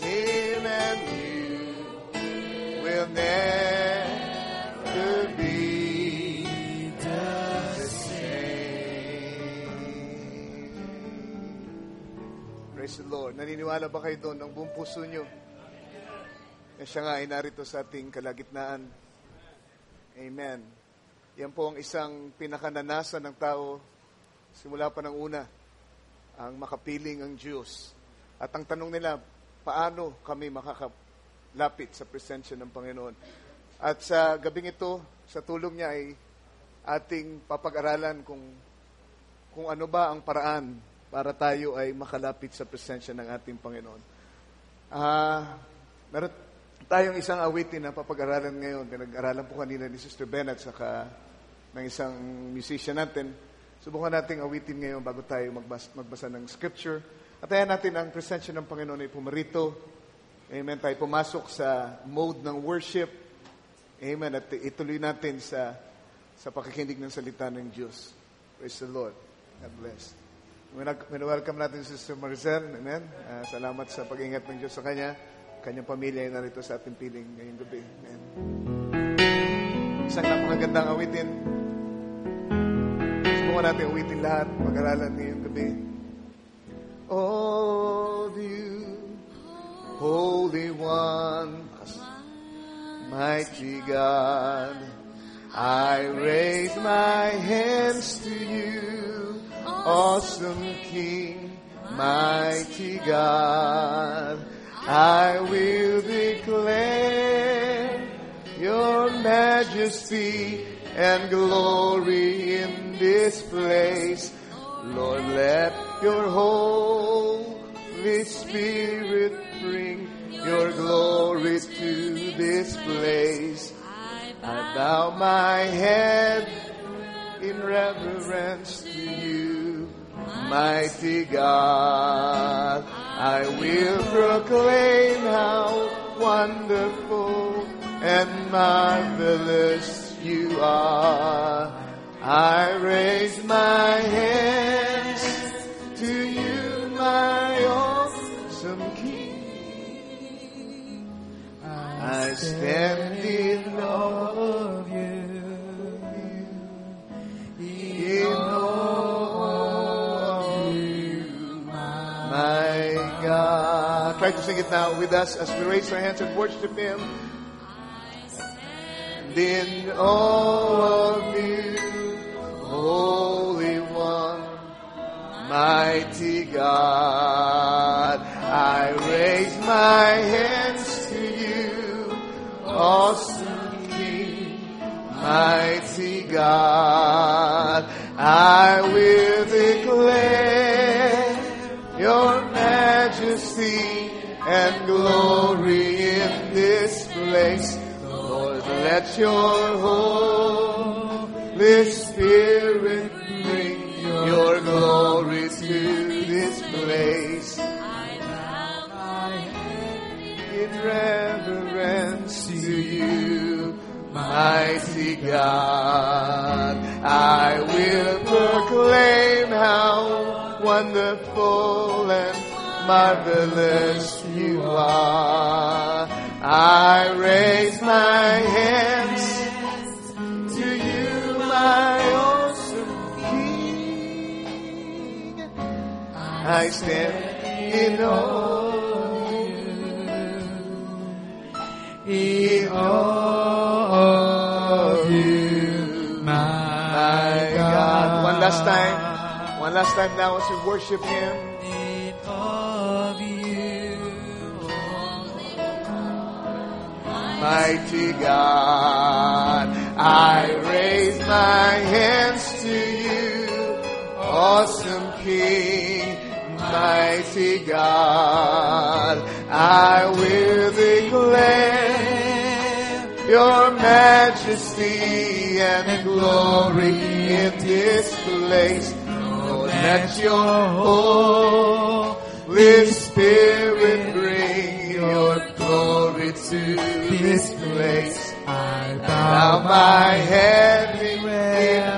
Him and you will never be the same. Praise the Lord. Naniniwala ba kayo doon ng buong puso nyo? Na siya nga ay narito sa ating kalagitnaan. Amen. Yan po ang isang pinakananasan ng tao simula pa ng una, ang makapiling ang Diyos. At ang tanong nila, paano kami makakalapit sa presensya ng Panginoon? At sa gabing ito, sa tulong niya ay ating papag-aralan kung ano ba ang paraan para tayo ay makalapit sa presensya ng ating Panginoon. Meron tayong isang awitin na papag-aralan ngayon. Pinag-aralan po kanina ni Sister Ben at saka ng isang musician natin. Subukan nating awitin ngayon bago tayo magbasa ng scripture. At ayan natin ang presensya ng Panginoon ay pumarito. Amen. Tayo pumasok sa mode ng worship. Amen. At ituloy natin sa pakikinig ng salita ng Diyos. Praise the Lord. God bless. Welcome natin si Sister Maricel. Amen. Salamat sa pag-ingat ng Diyos sa kanyang pamilya ay narito sa ating piling ngayong gabi. Amen. Isang napakagandang awitin. Subukan natin awitin lahat. Pag-aralan ngayong gabi. All you, Holy One, mighty God, I raise my hands to you, awesome King, mighty God. I will declare your majesty and glory in this place. Lord, let your Holy Spirit bring your glory to this place. I bow my head in reverence to you, mighty God. I will proclaim how wonderful and marvelous you are. I raise my hands to you, my awesome King. I stand in awe of you, in awe of you, my God. Try to sing it now with us as we raise our hands and worship Him. And in awe of you, Holy One, mighty God, I raise my hands to you, awesome King, mighty God. I will declare your majesty and glory in this place. Lord, let your Holy Spirit bring your glory to this place. I bow my head in reverence to you, mighty God. I will proclaim how wonderful and marvelous you are. I raise my hands to you, my awesome King. I stand in awe of you, in awe of you, my God. One last time now as we worship Him. In awe of you, mighty God, I raise my hands to you, awesome King, mighty God. I will declare your majesty and glory in this place. Lord, let your Holy Spirit bring your glory to this place. I bow my head in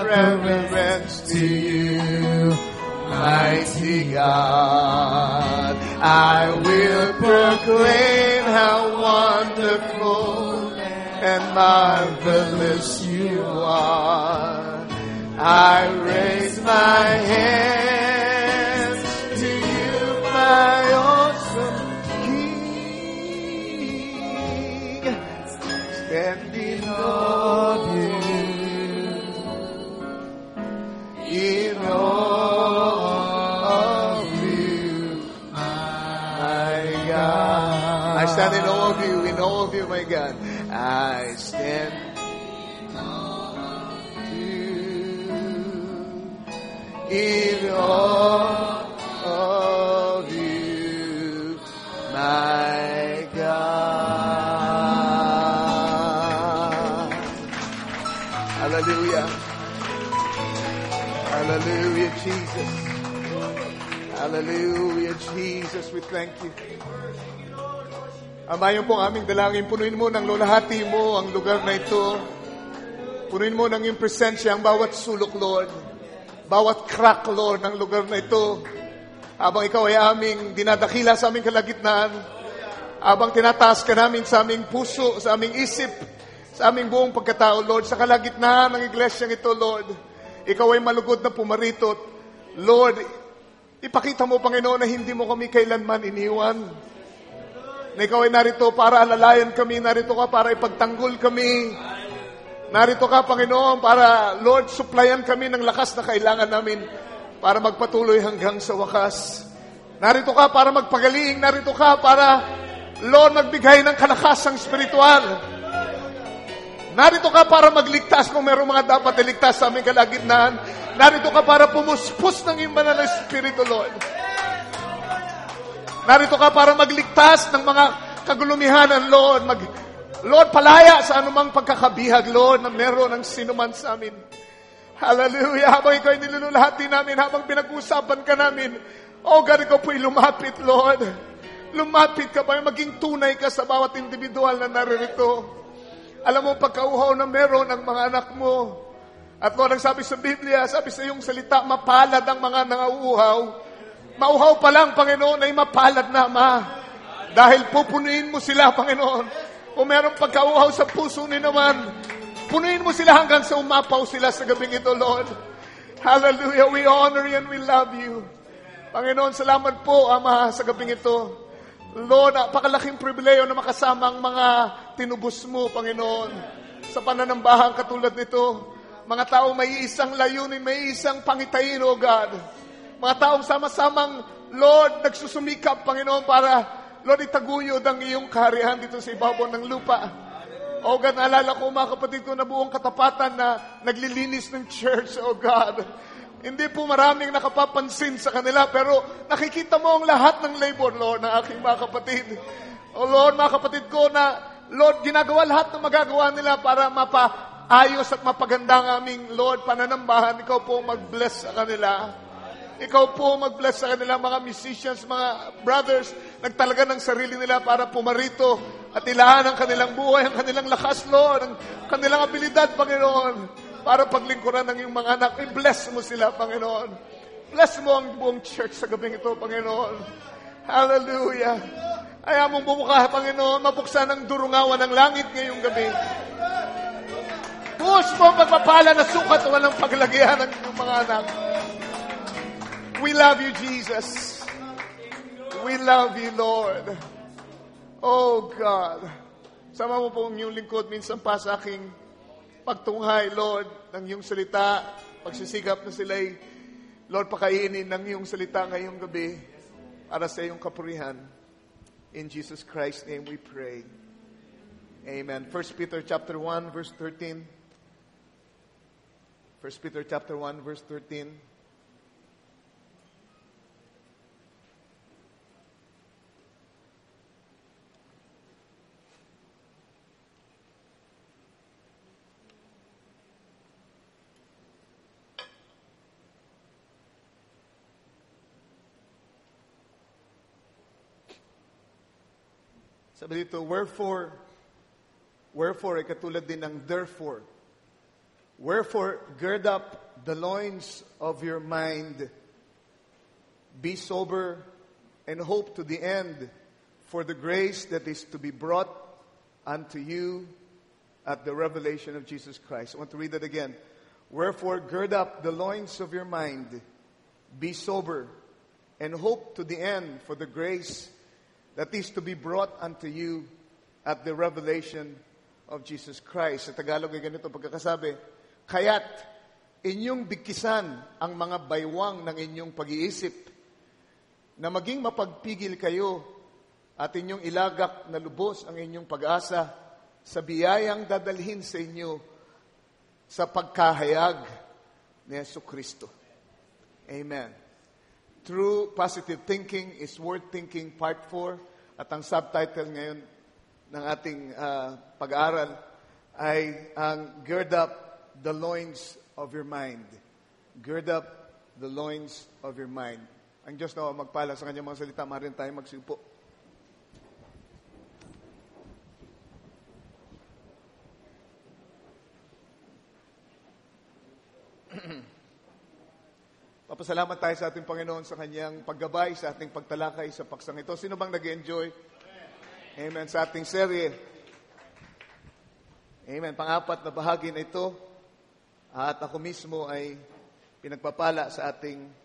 reverence to you, mighty God. I will proclaim proclaim how wonderful and marvelous you are. I raise my hands to you, my awesome King, standing on you in all of you, my God. I stand in all of you, my God. I stand in all of you, my God. Hallelujah. Hallelujah, Jesus. Hallelujah, Jesus. We thank you. Ama, yun po ang aming dalangin. Punuin mo ng lulahati mo ang lugar na ito. Punuin mo ng iyong presensya ang bawat sulok, Lord. Bawat crack, Lord, ng lugar na ito. Habang ikaw ay aming dinadakila sa aming kalagitnaan. Habang tinataas ka namin sa aming puso, sa aming isip, sa aming buong pagkatao, Lord. Sa kalagitnaan ng iglesyang ito, Lord. Ikaw ay malugod na pumaritot. Lord, ipakita mo, Panginoon, na hindi mo kami kailanman iniwan. Na ikaw ay narito para alalayan kami. Narito ka para ipagtanggol kami. Narito ka, Panginoon, para, Lord, supplyan kami ng lakas na kailangan namin para magpatuloy hanggang sa wakas. Narito ka para magpagaling. Narito ka para, Lord, magbigay ng kalakasang spiritual. Narito ka para magligtas kung mayroong mga dapat iligtas sa aming kalagitnaan. Narito ka para pumuspos ng iyong banal na Espiritu, Lord. Narito ka para magligtas ng mga kagulumihanan, Lord. Lord, palaya sa anumang pagkakabihag, Lord, na meron ng sinuman sa amin. Hallelujah. Habang ikaw ay nilululahati namin, habang pinag-uusapan ka namin, oh God, ikaw po'y lumapit, Lord. Lumapit ka pa, maging tunay ka sa bawat individual na naririto. Alam mo, pagkauhaw na meron ang mga anak mo. At Lord, ang sabi sa Biblia, sabi sa iyong salita, mapalad ang mga nangauuhaw. Mauhaw pa lang, Panginoon, ay mapalad na, Ama. Dahil pupunuin mo sila, Panginoon. Kung merong pagkauhaw sa puso ni naman, punuin mo sila hanggang sa umapaw sila sa gabing ito, Lord. Hallelujah. We honor you and we love you. Panginoon, salamat po, Ama, sa gabing ito. Lord, napakalaking pribileyo na makasama ang mga tinubos mo, Panginoon, sa pananambahang katulad nito. Mga taong may isang layunin, may isang pangitain, O God. Mga taong sama-samang, Lord, nagsusumikap, Panginoon, para Lord, itaguyod ang iyong kaharian dito sa ibabaw ng lupa. O God, naalala ko, mga kapatid ko, na buong katapatan na naglilinis ng church, O God. Hindi po maraming nakapapansin sa kanila, pero nakikita mo ang lahat ng labor, Lord, ng aking mga kapatid. O Lord, mga kapatid ko, na Lord, ginagawa lahat ng magagawa nila para mapaayos at mapaganda ang aming, Lord, pananambahan. Ikaw po mag-bless sa kanila. Ikaw po mag-bless sa kanila, mga musicians, mga brothers, nagtalaga ng sarili nila para pumarito at ilahan ang kanilang buhay, ang kanilang lakas, Lord, ang kanilang abilidad, Panginoon, para paglingkuran ng iyong mga anak. I-bless mo sila, Panginoon. Bless mo ang buong church sa gabing ito, Panginoon. Hallelujah. Ayaw mong bumuka, Panginoon, mabuksan ang durungawan ng langit ngayong gabi. Buhos mo ang pagpapala na sukat o walang paglagyan ng iyong mga anak. We love you, Jesus. We love you, Lord. Oh, God. Sama mo po ang iyong lingkod minsan pa sa aking pagtunghay, Lord, ng iyong salita. Pagsisigap na sila'y, Lord, pakainin ng iyong salita ngayong gabi para sa iyong kapurihan. In Jesus Christ's name we pray. Amen. 1 Peter chapter 1, verse 13. 1 Peter chapter 1, verse 13. Sabi dito, wherefore ay katulad din ng therefore. Wherefore, gird up the loins of your mind. Be sober and hope to the end for the grace that is to be brought unto you at the revelation of Jesus Christ. I want to read that again. Wherefore, gird up the loins of your mind, be sober, and hope to the end for the grace that is to be brought unto you at the revelation of Jesus Christ. Sa Tagalog ay ganito pagkakasabi, kaya't inyong bigkisan ang mga baywang ng inyong pag-iisip, na maging mapagpigil kayo at inyong ilagak na lubos ang inyong pag-asa sa biyayang dadalhin sa inyo sa pagkahayag ni Jesucristo. Amen. True Positive Thinking is Word Thinking Part 4. At ang subtitle ngayon ng ating pag-aaral ay ang Gird Up the Loins of Your Mind. Gird up the loins of your mind. Ang Diyos na magpala sa kanyang mga salita, maaaring tayo magsiupo. Papasalamat tayo sa ating Panginoon sa kanyang paggabay, sa ating pagtalakay sa paksang ito. Sino bang nag-enjoy? Amen. Sa ating serye. Amen. Pang-apat na bahagi na ito. At ako mismo ay pinagpapala sa ating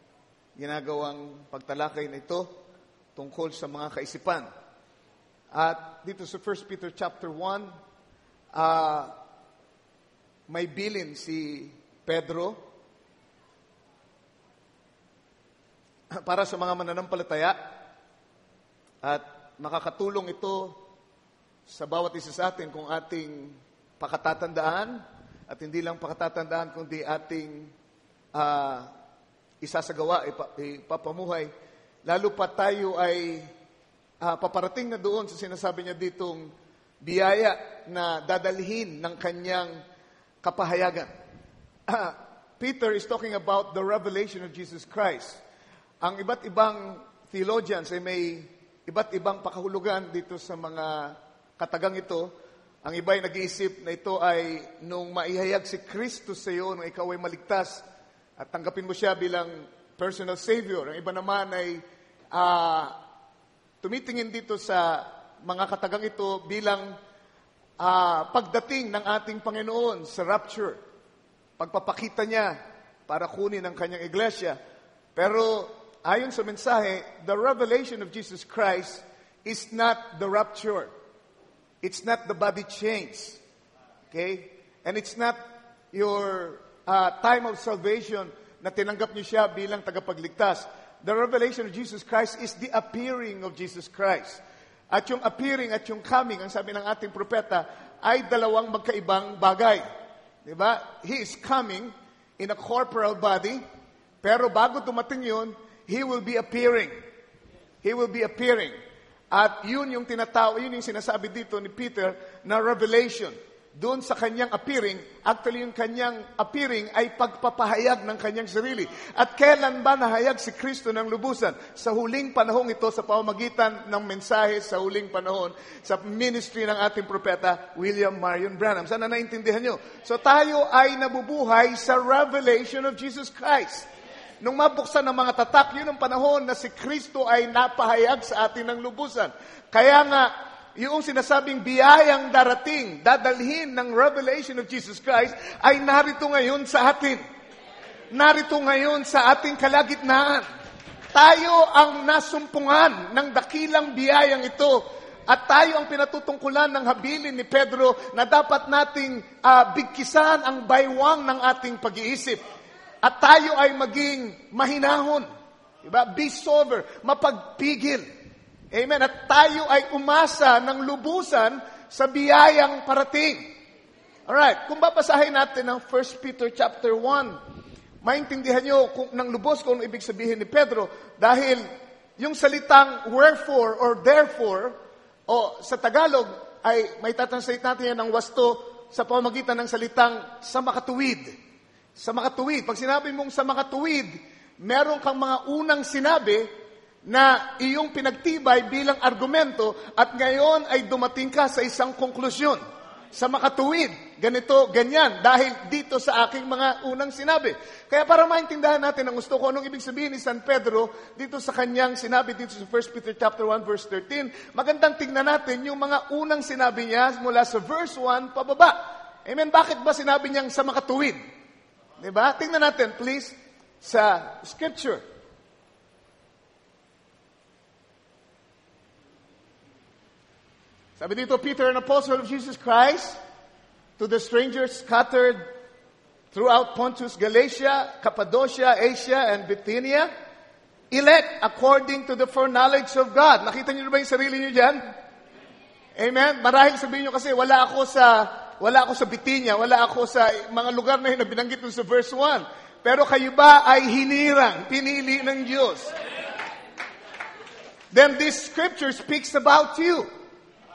ginagawang pagtalakay na ito tungkol sa mga kaisipan. At dito sa 1 Peter chapter 1, may bilin si Pedro para sa mga mananampalataya at makakatulong ito sa bawat isa sa atin kung ating pakatatandaan at hindi lang pakatatandaan kundi ating isasagawa, ipapamuhay. Lalo pa tayo ay paparating na doon sa sinasabi niya ditong biyaya na dadalhin ng kanyang kapahayagan. Peter is talking about the revelation of Jesus Christ. Ang iba't ibang theologians ay may iba't ibang pakahulugan dito sa mga katagang ito. Ang iba ay nag-iisip na ito ay nung maihayag si Kristo sa iyo, nung ikaw ay maligtas at tanggapin mo siya bilang personal savior. Ang iba naman ay tumitingin dito sa mga katagang ito bilang pagdating ng ating Panginoon sa rapture. Pagpapakita niya para kunin ang kanyang iglesia. Pero ayon sa mensahe, the revelation of Jesus Christ is not the rapture. It's not the body change. Okay? And it's not your time of salvation na tinanggap niyo siya bilang tagapagligtas. The revelation of Jesus Christ is the appearing of Jesus Christ. At yung appearing at yung coming, ang sabi ng ating propeta, ay dalawang magkaibang bagay. Diba? He is coming in a corporal body, pero bago dumating yun, He will be appearing. He will be appearing. At yun yung yun yung sinasabi dito ni Peter na revelation. Doon sa kanyang appearing, actually yung kanyang appearing ay pagpapahayag ng kanyang sarili. At kailan ba nahayag si Kristo ng lubusan? Sa huling panahon ito, sa pamamagitan ng mensahe sa huling panahon, sa ministry ng ating propeta, William Marion Branham. Sana naintindihan nyo? So tayo ay nabubuhay sa revelation of Jesus Christ. Nung mabuksan ng mga tatak, yun ang panahon na si Kristo ay napahayag sa atin ng lubusan. Kaya nga, yung sinasabing biyayang darating, dadalhin ng revelation of Jesus Christ, ay narito ngayon sa atin. Narito ngayon sa ating kalagitnaan. Tayo ang nasumpungan ng dakilang biyayang ito. At tayo ang pinatutungkulan ng habilin ni Pedro na dapat nating bigkisan ang baywang ng ating pag-iisip. At tayo ay maging mahinahon. Diba? Be sober, mapagpigil. Amen. At tayo ay umasa ng lubusan sa biyayang parating. Alright, kung babasahin natin ang 1 Peter chapter 1, maintindihan nyo kung ng lubos kung ibig sabihin ni Pedro, dahil yung salitang wherefore or therefore, o sa Tagalog, ay may tatranslate natin yan ng wasto sa pamamagitan ng salitang sa makatuwid. Sa makatuwid. Pag sinabi mong sa makatuwid, meron kang mga unang sinabi na iyong pinagtibay bilang argumento at ngayon ay dumating ka sa isang konklusyon. sa makatuwid. Ganito, ganyan. Dahil dito sa aking mga unang sinabi. Kaya para maintindihan natin ang gusto ko, anong ibig sabihin ni San Pedro dito sa kanyang sinabi dito sa 1 Peter chapter 1 verse 13, magandang tingnan natin yung mga unang sinabi niya mula sa verse 1 pababa. Amen. Bakit ba sinabi niyang sa makatuwid? Diba? Tingnan natin please sa scripture. Sabi dito, Peter, an apostle of Jesus Christ, to the strangers scattered throughout Pontus, Galatia, Cappadocia, Asia, and Bithynia, elect according to the foreknowledge of God. Nakita niyo ba yung sarili niyo dyan? Amen? Marahil sabihin niyo kasi, wala ako sa Bithynia, wala ako sa mga lugar na yun na binanggit sa verse 1. Pero kayo ba ay hinirang, pinili ng Diyos? Then this scripture speaks about you.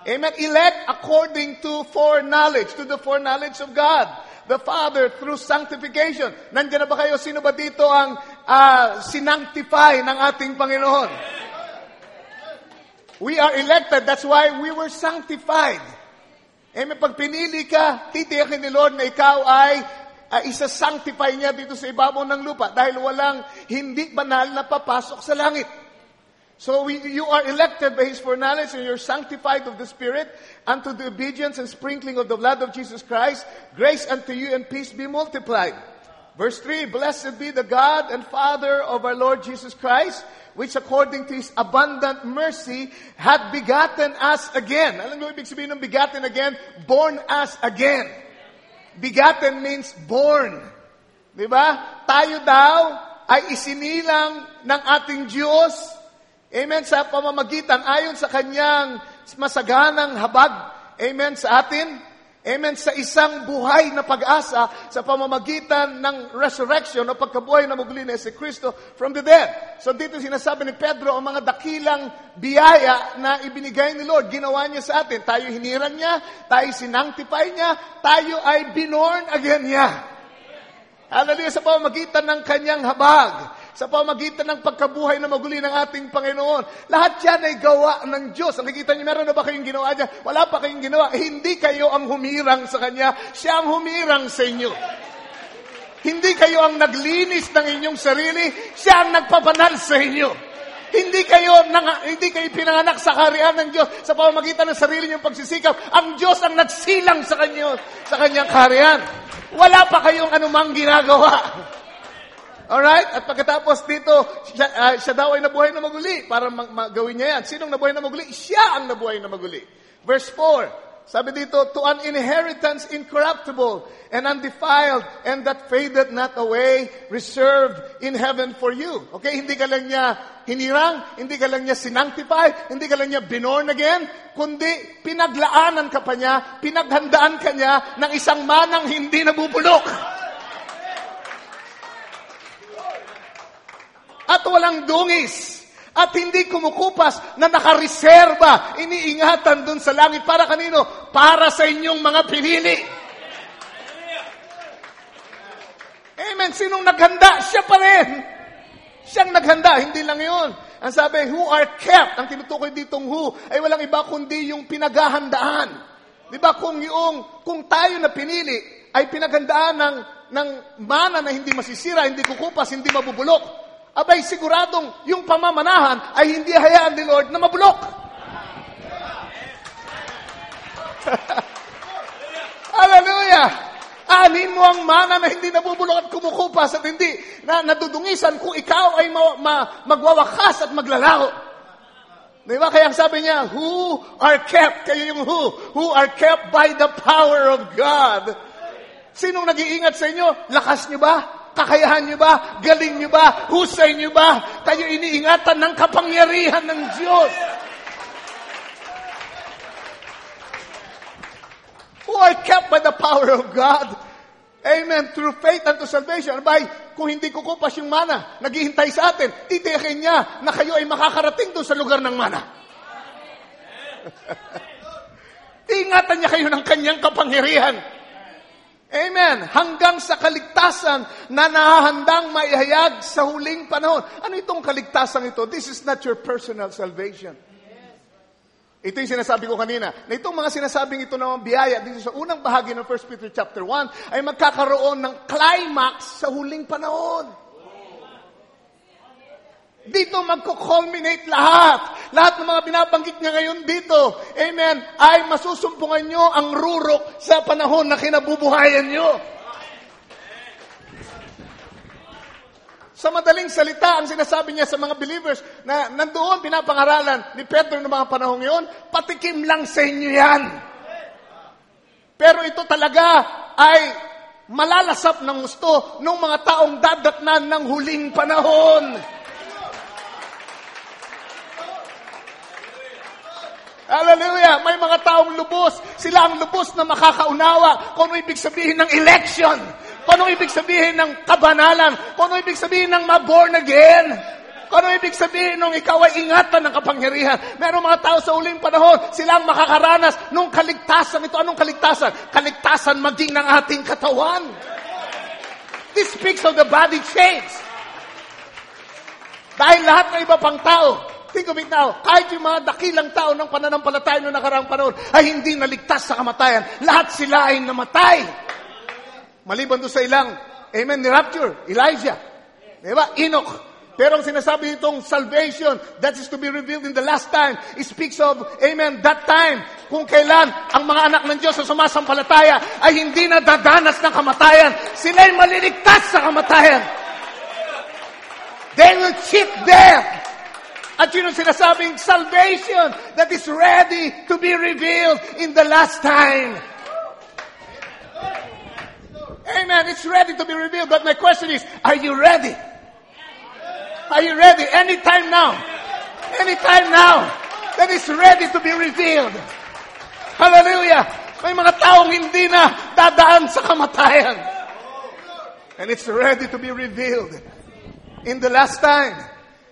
Amen. Elect according to foreknowledge, to the foreknowledge of God, the Father, through sanctification. Nandiyan na ba kayo? Sino ba dito ang sinanctify ng ating Panginoon? We are elected. That's why we were sanctified. Amen. Pag pinili ka, titiyakin ni Lord na ikaw ay isa-sanctify niya dito sa ibabaw ng lupa dahil walang hindi banal na papasok sa langit. So you are elected by His foreknowledge and you're sanctified of the Spirit unto the obedience and sprinkling of the blood of Jesus Christ. Grace unto you and peace be multiplied. Verse 3, Blessed be the God and Father of our Lord Jesus Christ, which according to His abundant mercy hath begotten us again. Alam mo ibig sabihin ng begotten again? Born us again. Begotten means born. Diba? Tayo daw ay isinilang ng ating Diyos. Amen, sa pamamagitan, ayon sa kanyang masaganang habag. Amen, sa atin. Amen, sa isang buhay na pag-asa sa pamamagitan ng resurrection o pagkabuhay na muli ni Yesu Kristo from the dead. So dito sinasabi ni Pedro ang mga dakilang biyaya na ibinigay ni Lord. Ginawa niya sa atin. Tayo hiniran niya, tayo sinanctify niya, tayo ay binorn again niya. Hallelujah, sa pamamagitan ng kanyang habag. Sa pamagitan ng pagkabuhay na maguli ng ating Panginoon. Lahat yan ay gawa ng Diyos. Nakikita niyo, meron na ba kayong ginawa niya? Wala pa kayong ginawa. Hindi kayo ang humirang sa Kanya. Siya ang humirang sa inyo. Hindi kayo ang naglinis ng inyong sarili. Siya ang nagpabanal sa inyo. Hindi kayo pinanganak sa kaharian ng Diyos sa pamamagitan ng sarili niyong pagsisikap. Ang Diyos ang nagsilang sa kanyang kaharian. Wala pa kayong anumang ginagawa. Alright? At pagkatapos dito, siya daw ay nabuhay na maguli para gawin niya yan. Sinong nabuhay na maguli? Siya ang nabuhay na maguli. Verse 4, sabi dito, to an inheritance incorruptible and undefiled and that fadeth not away, reserved in heaven for you. Okay? Hindi ka lang niya hinirang, hindi ka lang niya sinanctify, hindi ka lang niya binorn again, kundi pinaglaanan ka pa niya, pinaghandaan ka niya ng isang manang hindi nabubulok. At walang dungis. At hindi kumukupas na nakareserba, iniingatan dun sa langit. Para kanino? Para sa inyong mga pinili. Amen. Sinong naghanda? Siya pa rin. Siyang naghanda. Hindi lang yun. Ang sabi, who are kept. Ang tinutukoy ditong who ay walang iba kundi yung pinaghahandaan. Diba? Kung tayo na pinili ay pinaghandaan ng mana na hindi masisira, hindi kukupas, hindi mabubulok. Abay, siguradong yung pamamanahan ay hindi hayaan ni Lord na mabulok. Hallelujah! Anin mo ang mana na hindi nabubulok at kumukupas at hindi na nadudungisan kung ikaw ay magwawakas at maglalaho. Diba? Kaya sabi niya, who are kept, kayo yung who are kept by the power of God. Sinong nag-iingat sa inyo? Lakas niyo ba? Kakayahan niyo ba? Galing niyo ba? Husay niyo ba? Kayo iniingatan ng kapangyarihan ng Diyos. Who are kept by the power of God. Amen. Through faith unto salvation. Abay, kung hindi kukupas yung mana, naghihintay sa atin, titiyakin niya na kayo ay makakarating doon sa lugar ng mana. Ingatan niya kayo ng kanyang kapangyarihan. Amen. Hanggang sa kaligtasan na nahahandang maihayag sa huling panahon. Ano itong kaligtasan ito? This is not your personal salvation. Ito yung sinasabi ko kanina, na itong mga sinasabing ito na biyaya dito sa unang bahagi ng 1 Peter chapter 1 ay magkakaroon ng climax sa huling panahon. Dito magko-culminate lahat. Lahat ng mga binabanggit niya ngayon dito, amen, ay masusumpungan nyo ang rurok sa panahon na kinabubuhayan nyo. Sa madaling salita, ang sinasabi niya sa mga believers na nandoon pinapangaralan ni Pedro ng mga panahong yun, patikim lang sa inyo yan. Pero ito talaga ay malalasap ng gusto ng mga taong dadatnan ng huling panahon. Hallelujah! May mga taong lubos. Sila ang lubos na makakaunawa kung ano ibig sabihin ng election. Kung ano ibig sabihin ng kabanalan. Kung ano ibig sabihin ng ma-born again. Kung ano ibig sabihin ng ikaw ay ingatan ng kapangyarihan. Merong mga tao sa uling panahon, sila ang makakaranas nung kaligtasan. Ito anong kaligtasan? Kaligtasan maging ng ating katawan. This speaks of the body change. Dahil lahat ng iba pang tao, think of it now, kahit yung mga dakilang tao ng pananampalataya noong nakaraang panahon ay hindi naligtas sa kamatayan. Lahat sila ay namatay. Maliban doon sa ilang, amen, ni Rapture, Elijah, diba? Enoch. Pero ang sinasabi itong salvation, that is to be revealed in the last time, it speaks of, amen, that time, kung kailan ang mga anak ng Diyos sa sumasampalataya ay hindi na dadanas ng kamatayan. Sila'y maliligtas sa kamatayan. They will cheat death. At yun ang sinasabing salvation that is ready to be revealed in the last time. Amen. It's ready to be revealed. But my question is, are you ready? Are you ready? Anytime now. Anytime now. That is ready to be revealed. Hallelujah. May mga taong hindi na dadaan sa kamatayan. And it's ready to be revealed in the last time.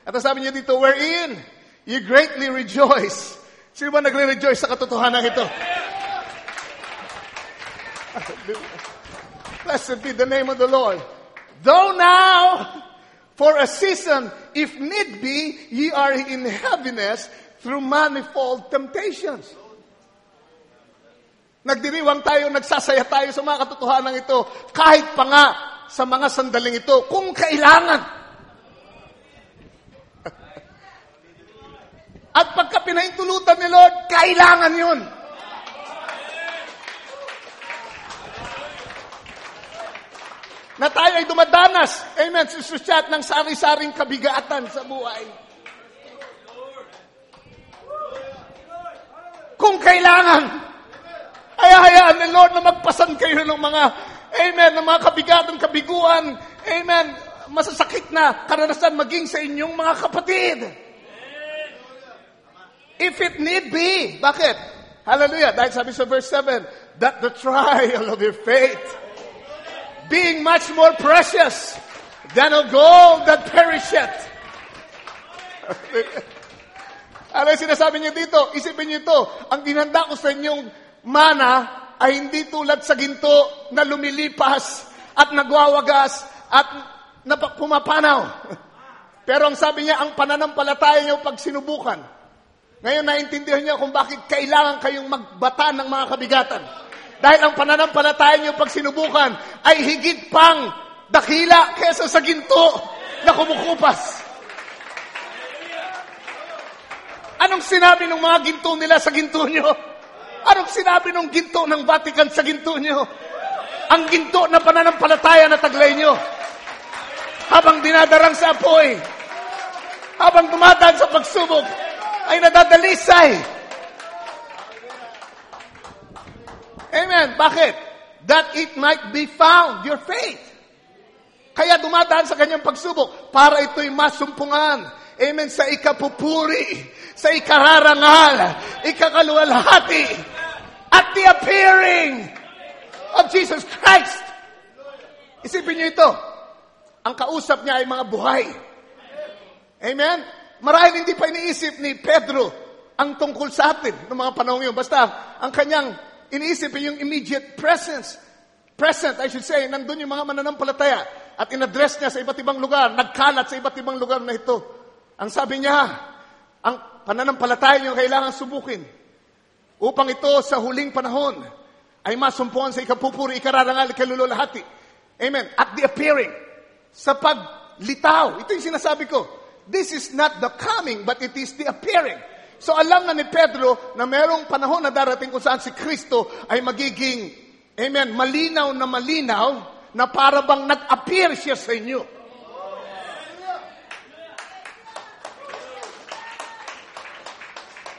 At sabi niya dito, wherein you greatly rejoice. Sino ba nagre-rejoice sa katotohanan ito? Blessed be the name of the Lord. Though now, for a season, if need be, ye are in heaviness through manifold temptations. Nagdiriwang tayo, nagsasaya tayo sa mga katotohanan ito, kahit pa nga sa mga sandaling ito, kung kailangan. At pagka pinahintulutan ni Lord, kailangan yun. Na tayo ay dumadanas, amen, sususyat ng sari-saring kabigatan sa buhay. Kung kailangan, ay hayaan ni Lord na magpasan kayo ng mga, amen, ng mga kabigatan, kabiguan, amen, masasakit na karanasan maging sa inyong mga kapatid. If it need be. Bakit? Hallelujah. Dahil sabi sa verse 7, that the trial of your faith, being much more precious than of gold that perisheth. Ano yung sinasabi niyo dito? Isipin niyo ito. Ang ginanda ko sa inyong mana ay hindi tulad sa ginto na lumilipas at nagwawagas at pumapanaw. Pero ang sabi niya, ang pananampalataya niyo pag sinubukan. Ngayon naintindihan niyo kung bakit kailangan kayong magbata ng mga kabigatan. Dahil ang pananampalataya niyo pag sinubukan ay higit pang dakila kaysa sa ginto na kumukupas. Anong sinabi ng mga ginto nila sa ginto niyo? Anong sinabi ng ginto ng Vatican sa ginto niyo? Ang ginto na pananampalataya na taglay niyo. Habang dinadarang sa apoy, habang dumadaan sa pagsubok, ay nadadalisay. Amen. Bakit? That it might be found, your faith. Kaya dumadaan sa kanyang pagsubok para ito'y masumpungan. Amen. Sa ikapupuri, sa ikararangal, ikakaluwalhati, at the appearing of Jesus Christ. Isipin niyo ito. Ang kausap niya ay mga buhay. Amen. Marahil hindi pa iniisip ni Pedro ang tungkol sa atin ng mga panahon yun. Basta ang kanyang iniisip yung immediate presence. Present, I should say, nandun yung mga mananampalataya. At in-address niya sa iba't ibang lugar, nagkalat sa iba't ibang lugar na ito. Ang sabi niya, ang pananampalataya niyo kailangan subukin. upang ito sa huling panahon ay masumpungan sa ikapupuri, ikararangal, ikalululahati. Amen. At the appearing, sa paglitaw. Ito yung sinasabi ko. This is not the coming, but it is the appearing. So alam na ni Pedro na merong panahon na darating kung saan si Kristo ay magiging, amen, malinaw na para bang nag-appear siya sa inyo.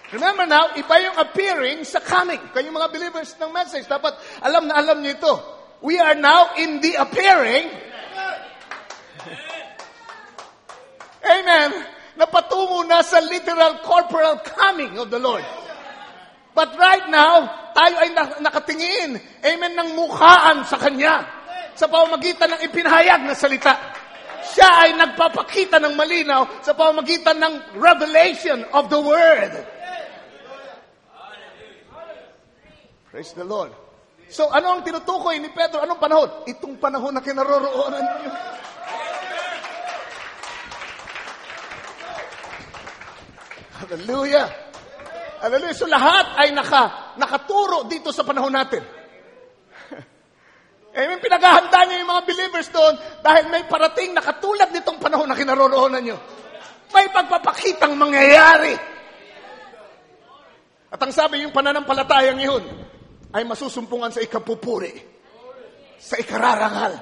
Remember now, iba yung appearing sa coming. Kayong mga believers ng message, dapat alam na alam niyo ito. We are now in the appearing. Amen. Napatungo na sa literal corporal coming of the Lord. But right now, tayo ay nakatingin, amen, ng mukhaan sa Kanya. Sa pamamagitan ng ipinahayag na salita. Siya ay nagpapakita ng malinaw sa pamamagitan ng revelation of the Word. Praise the Lord. So, ano ang tinutukoy ni Pedro? Anong panahon? Itong panahon na kinaroroonan niyo. Hallelujah. Hallelujah. So, lahat ay nakaturo dito sa panahon natin. Amen. Pinaghahanda niyo yung mga believers doon dahil may parating na katulad nitong panahon na kinaroroonan niyo. May pagpapakitang mangyayari. At ang sabi yung pananampalatayang yun, ay masusumpungan sa ikapupuri, sa ikararangal,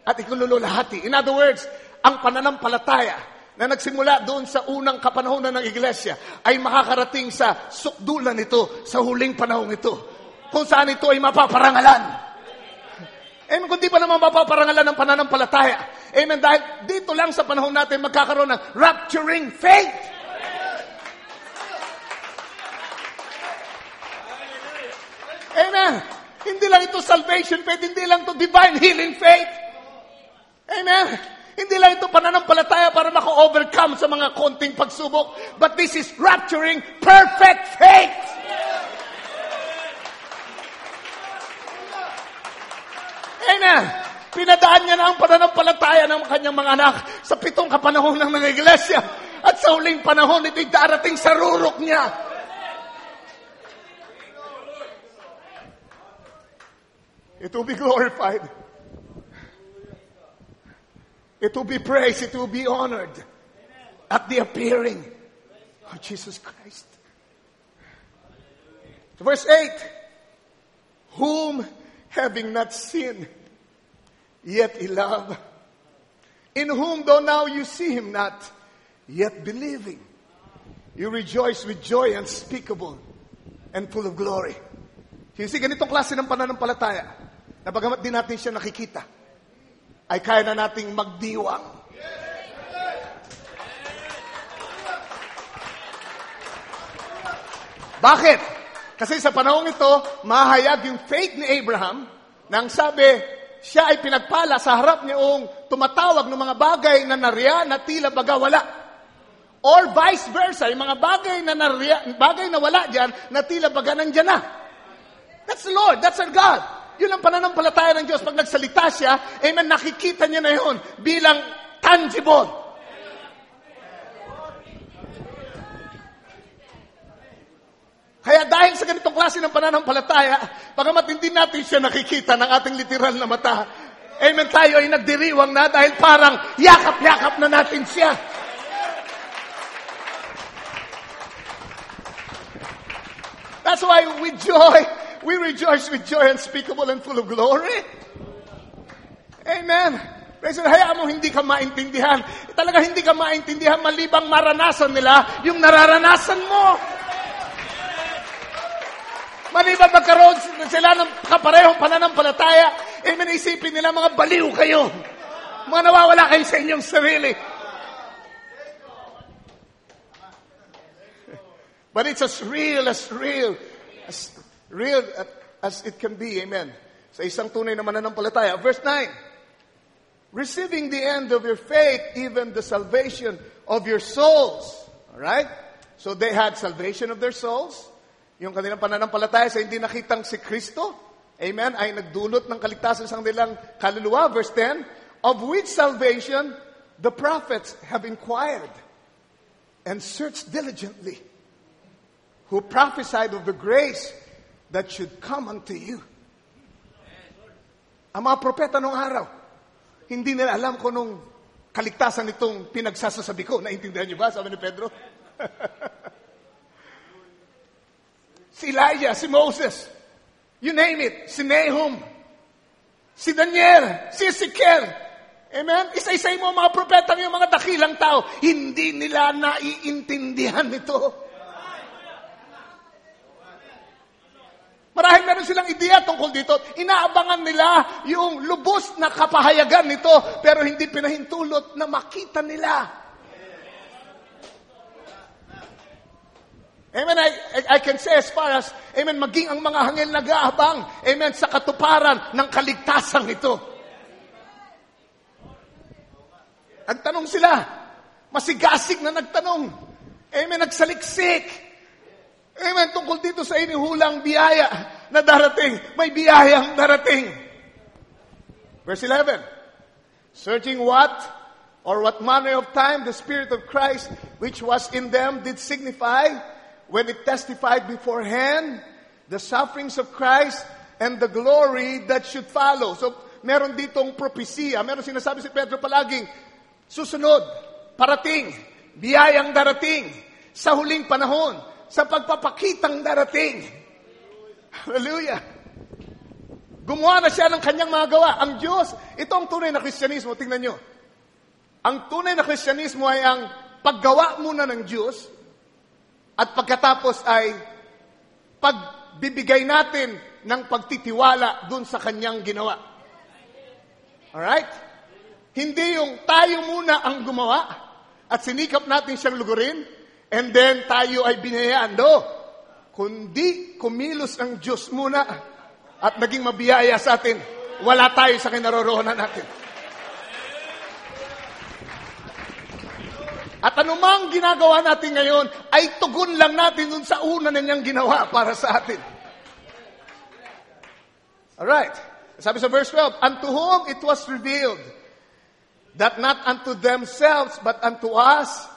at ikulululahati. In other words, ang pananampalataya na nagsimula doon sa unang kapanahonan ng iglesia ay makakarating sa sukdulan ito, sa huling panahon ito, kung saan ito ay mapaparangalan. Amen, kung di pa naman mapaparangalan ng pananampalataya. Amen, dahil dito lang sa panahon natin magkakaroon ng rapturing faith. Amen. Hindi lang ito salvation faith, hindi lang ito divine healing faith. Amen. Hindi lang ito pananampalataya para maka-overcome sa mga konting pagsubok, but this is rapturing perfect faith. Amen. Pinadaan niya na ang pananampalataya ng kanyang mga anak sa 7 kapanahonan ng iglesia. At sa huling panahon, ito'y darating sa rurok niya. It will be glorified. It will be praised. It will be honored at the appearing of Jesus Christ. Verse 8. Whom having not seen, yet he loved. In whom though now you see him not, yet believing, you rejoice with joy unspeakable and full of glory. Kasi ganitong klase ng pananampalataya, na bagamat din natin siya nakikita, ay kaya na nating magdiwang. Bakit? Kasi sa panahong ito, mahayag yung faith ni Abraham, nang sabi, siya ay pinagpala sa harap niyong tumatawag ng mga bagay na nariyan na tila baga wala. Or vice versa, yung mga bagay na nariyan, bagay na wala dyan, na tila baga nandyan na. That's the Lord, that's our God. Yun ang pananampalataya ng Diyos. Pag nagsalita siya, amen, nakikita niya na yun bilang tangible. Kaya dahil sa ganitong klase ng pananampalataya, bagamat hindi natin siya nakikita ng ating literal na mata, amen, tayo ay nagdiriwang na dahil parang yakap-yakap na natin siya. That's why with joy, we rejoice with joy unspeakable and full of glory. Amen. Praise the Lord. Hayaan mo hindi ka maintindihan. Talaga hindi ka maintindihan malibang maranasan nila yung nararanasan mo. Malibang magkaroon sila ng kaparehong pananampalataya, amen, isipin nila mga baliw kayo. Mga nawawala kayo sa inyong sarili. But it's as real as it can be. Amen. Sa isang tunay na mananampalataya. Verse 9. Receiving the end of your faith, even the salvation of your souls. Alright? So they had salvation of their souls. Yung kanilang pananampalataya sa hindi nakitang si Kristo. Amen. Ay nagdulot ng kaligtasan sa kanilang kaluluwa. Verse 10. Of which salvation the prophets have inquired and searched diligently. who prophesied of the grace that should come unto you. Ang mga propeta noong araw, hindi nila alam kung nung kaligtasan itong pinagsasasabi ko. Naintindihan niyo ba? Sabi ni Pedro. Si Elijah, si Moses, you name it, si Nahum, si Daniel, si Ezekiel. Amen? Isa-isay mo mga propeta, yung mga dakilang tao, hindi nila naiintindihan ito. Marahil meron silang ideya tungkol dito. Inaabangan nila yung lubos na kapahayagan nito, pero hindi pinahintulot na makita nila. Amen. I can say as far as, amen, maging ang mga hangin nag-aabang, amen, sa katuparan ng kaligtasan ito. Nagtanong sila. Masigasig na nagtanong. Amen, nagsaliksik. Amen, tungkol dito sa inihulang biyaya na darating. May biyayang darating. Verse 11. Searching what or what manner of time the Spirit of Christ which was in them did signify when it testified beforehand the sufferings of Christ and the glory that should follow. So, meron ditong propesya. Meron sinasabi si Pedro palaging, susunod, parating, biyayang darating, sa huling panahon, sa pagpapakitang darating. Hallelujah. Gumawa na siya ng kanyang mga gawa. Ang Diyos, ito ang tunay na Kristyanismo. Tingnan nyo. Ang tunay na Kristyanismo ay ang paggawa muna ng Diyos at pagkatapos ay pagbibigay natin ng pagtitiwala dun sa kanyang ginawa. Alright? Hindi yung tayo muna ang gumawa at sinikap natin siyang lugurin and then tayo ay binayaan. No. Kundi kumilos ang Diyos muna at naging mabiyaya sa atin, wala tayo sa kinaroroonan natin. At anumang ginagawa natin ngayon ay tugon lang natin dun sa una na niyang ginawa para sa atin. Alright. Sabi sa verse 12, unto whom it was revealed that not unto themselves but unto us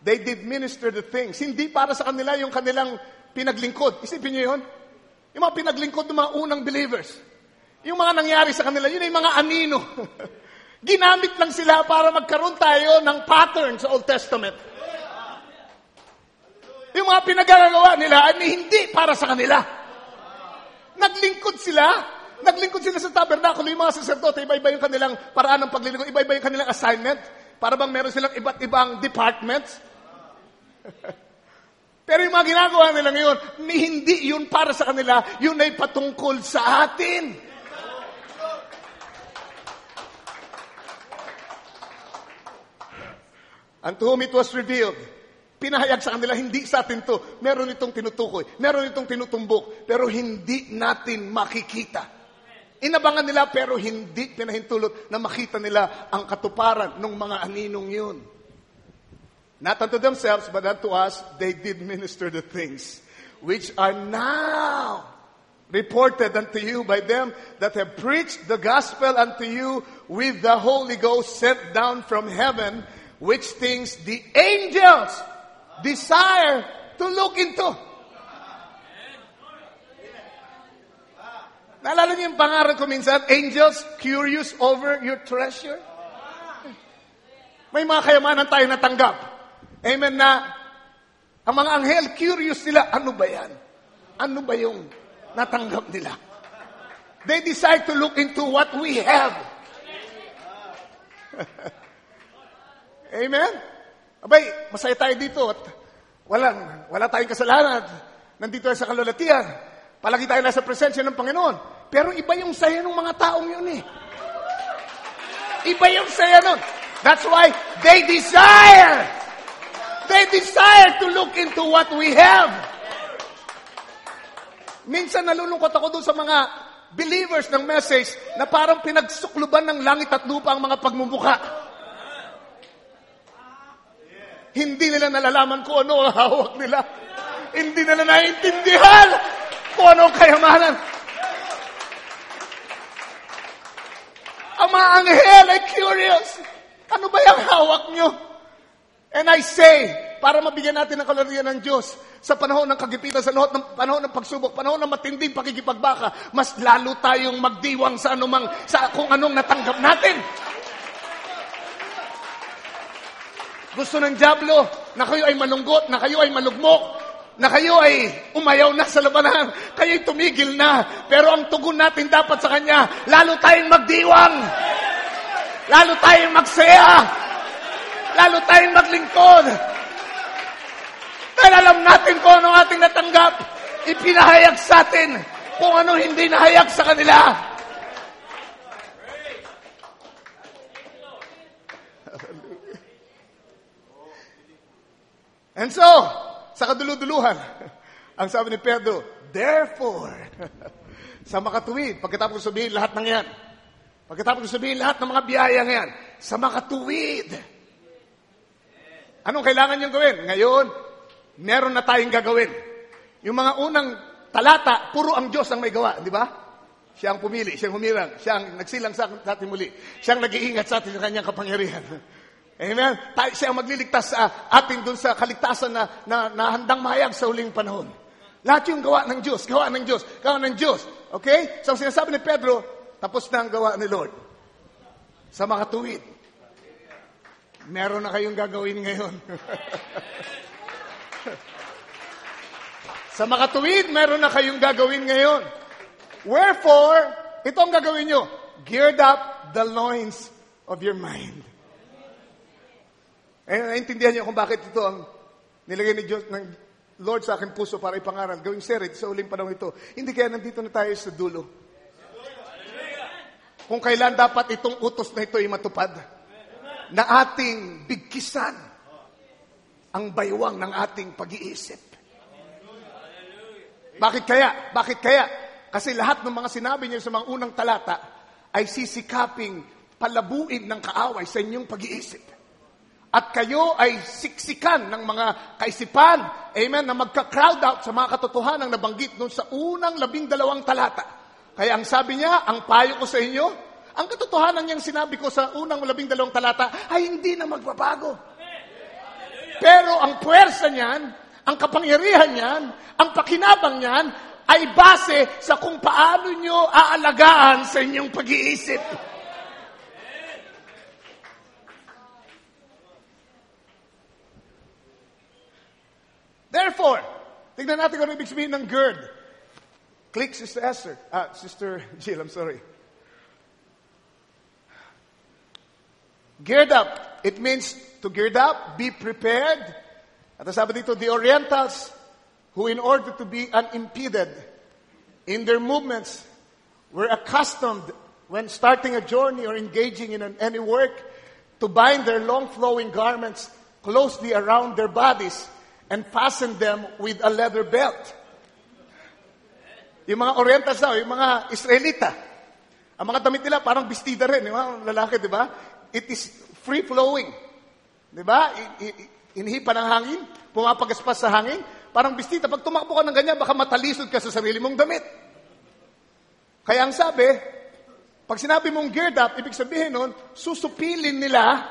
they did minister the things. Hindi para sa kanila yung kanilang pinaglingkod. Isipin niyo yun? Yung mga pinaglingkod ng mga unang believers. Yung mga nangyari sa kanila, yun ay mga anino. Ginamit lang sila para magkaroon tayo ng pattern sa Old Testament. Yung mga pinagagawa nila ay hindi para sa kanila. Naglingkod sila. Naglingkod sila sa tabernakulo. Yung mga saserdote, iba-iba yung kanilang paraan ng paglilingkod. Iba-iba yung kanilang assignment. Para bang meron silang iba't ibang departments. Pero yung mga ginagawa nila ngayon, hindi yun para sa kanila. Yun ay patungkol sa atin. Unto whom it was revealed. Pinahayag sa kanila, hindi sa atin to. Meron itong tinutukoy. Meron itong tinutumbok. Pero hindi natin makikita. Inabangan nila pero hindi pinahintulot na makita nila ang katuparan ng mga aninong yun. Not unto themselves, but unto us, they did minister the things which are now reported unto you by them that have preached the gospel unto you with the Holy Ghost sent down from heaven, which things the angels desire to look into. Naalala niyo yung pangaral ko minsan, angels curious over your treasure? May mga kayamanan tayo natanggap. Amen na, ang mga anghel curious sila, ano ba yan? Ano ba yung natanggap nila? They decide to look into what we have. Amen? Abay, masaya tayo dito at wala tayong kasalanan. Nandito tayo sa kalulatian. Palagi tayo nasa presensya ng Panginoon. Pero iba yung saya ng mga taong yun eh. Iba yung saya nun. That's why they desire to look into what we have. Minsan nalulungkot ako doon sa mga believers ng message na parang pinagsukluban ng langit at lupa ang mga pagmumukha. Hindi nila nalalaman kung ano ang hawak nila. Hindi nila naiintindihan kung ano ang kayamanan. Ang mga anghel ay curious. Ano ba yung hawak nyo? And I say, para mabigyan natin ng kalarian ng Diyos sa panahon ng kagipitan, sa panahon ng pagsubok, panahon ng matinding pakikipagbaka, mas lalo tayong magdiwang sa kung anong natanggap natin. Gusto ng dyablo na kayo ay malungkot, na kayo ay malugmok, na kayo ay umayaw na sa labanan, kayo'y tumigil na. Pero ang tugon natin dapat sa Kanya, lalo tayong magdiwang, lalo tayong magsaya, lalo tayong maglingkod. Dahil alam natin kung ano ating natanggap, ipinahayag sa atin kung ano hindi nahayag sa kanila. And so, sa kaduluduluhan, ang sabi ni Pedro, therefore, sa makatuwid, pagkatapos sabihin lahat ng yan, pagkatapos sabihin lahat ng mga biyaya yan, sa makatuwid, anong kailangan niyong gawin? Ngayon, meron na tayong gagawin. Yung mga unang talata, puro ang Diyos ang may gawa, di ba? Siya ang pumili, siya ang humirang, siya ang nagsilang sa atin muli, siya ang nag-iingat sa atin sa kanyang kapangyarihan. Amen? Siya ang magliligtas sa atin dun sa kaligtasan na handang mahayag sa huling panahon. Lahat yung gawa ng Diyos, gawa ng Diyos, gawa ng Diyos. Okay? So ang sinasabi ni Pedro, tapos na ang gawa ni Lord. Sa makatuwid, meron na kayong gagawin ngayon. Sa makatuwid, meron na kayong gagawin ngayon. Wherefore, ito ang gagawin nyo. Geared up the loins of your mind. Naintindihan niyo kung bakit ito ang nilagay ni Diyos ng Lord sa aking puso para ipangaral. Gawing series sa uling panahon ito. Hindi kaya nandito na tayo sa dulo. Kung kailan dapat itong utos na ito ay matupad. Na ating bigkisan ang baywang ng ating pag-iisip. Bakit kaya? Bakit kaya? Kasi lahat ng mga sinabi niyo sa mga unang talata ay sisikaping palabuin ng kaaway sa inyong pag-iisip. At kayo ay siksikan ng mga kaisipan, amen, na magka-crowd out sa mga katotohanan nabanggit doon sa unang 12 talata. Kaya ang sabi niya, ang payo ko sa inyo, ang katotohanan niyang sinabi ko sa unang 12 talata ay hindi na magbabago. Pero ang puwersa niyan, ang kapangyarihan niyan, ang pakinabang niyan, ay base sa kung paano niyo aalagaan sa inyong pag-iisip. Therefore, tignan natin kung ano ibig sabihin ng gird. Click, Sister Esther. Sister Jill, I'm sorry. Geared up. It means to geared up, be prepared. At sabi dito, the Orientals, who in order to be unimpeded in their movements, were accustomed, when starting a journey or engaging in any work, to bind their long flowing garments closely around their bodies and fasten them with a leather belt. Yung mga Orientals daw, yung mga Israelita, ang mga damit nila parang bestida rin, yung mga lalaki, di ba? It is free-flowing. Di ba? Inihipan ng hangin, pumapagaspas sa hangin, parang bestida. Pag tumakbo ka ng ganyan, baka matalisod ka sa sarili mong damit. Kaya ang sabi, pag sinabi mong geared up, ibig sabihin nun, susupilin nila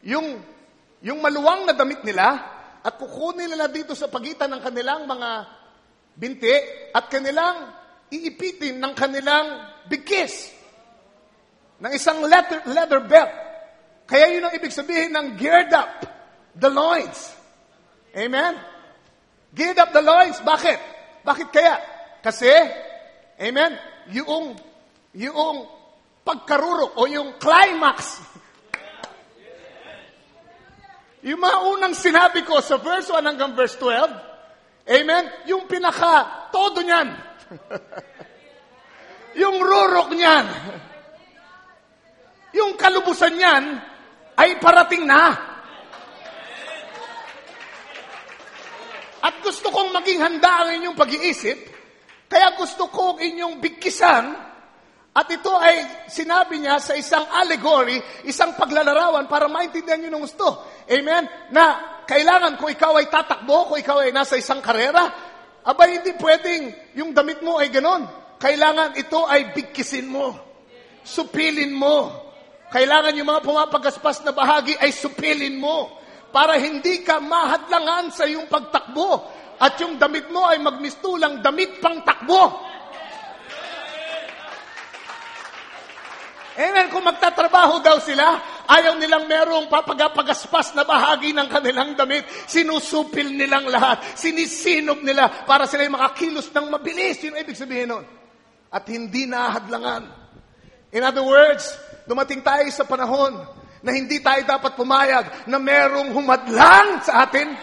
yung maluwang na damit nila, at kukunin nila dito sa pagitan ng kanilang mga binti at kanilang iipitin ng kanilang bigkis ng isang leather belt. Kaya yun ang ibig sabihin ng geared up the loins. Amen? Geared up the loins. Bakit? Bakit kaya? Kasi, amen, yung pagkarurok o yung climax. Yung mga unang sinabi ko sa verse 1 hanggang verse 12, amen, yung pinaka-todo niyan. Yung rurok niyan. Yung kalubusan niyan ay parating na. At gusto kong maging handa ang inyong pag-iisip, kaya gusto kong inyong bigkisan. At ito ay sinabi niya sa isang allegory, isang paglalarawan para maintindihan niyo ng gusto. Amen? Na kailangan kung ikaw ay tatakbo, kung ikaw ay nasa isang karera, abay hindi pwedeng yung damit mo ay ganon. Kailangan ito ay bigkisin mo. Supilin mo. Kailangan yung mga pumapagaspas na bahagi ay supilin mo. para hindi ka mahadlangan sa iyong pagtakbo at yung damit mo ay magmistulang damit pang takbo. Amen. Kung magtatrabaho daw sila, ayaw nilang merong papagaspas na bahagi ng kanilang damit. Sinusupil nilang lahat. Sinisinop nila para sila makakilos ng mabilis. Yun ang ibig sabihin nun. At hindi nahadlangan. In other words, dumating tayo sa panahon na hindi tayo dapat pumayag na merong humadlang sa atin.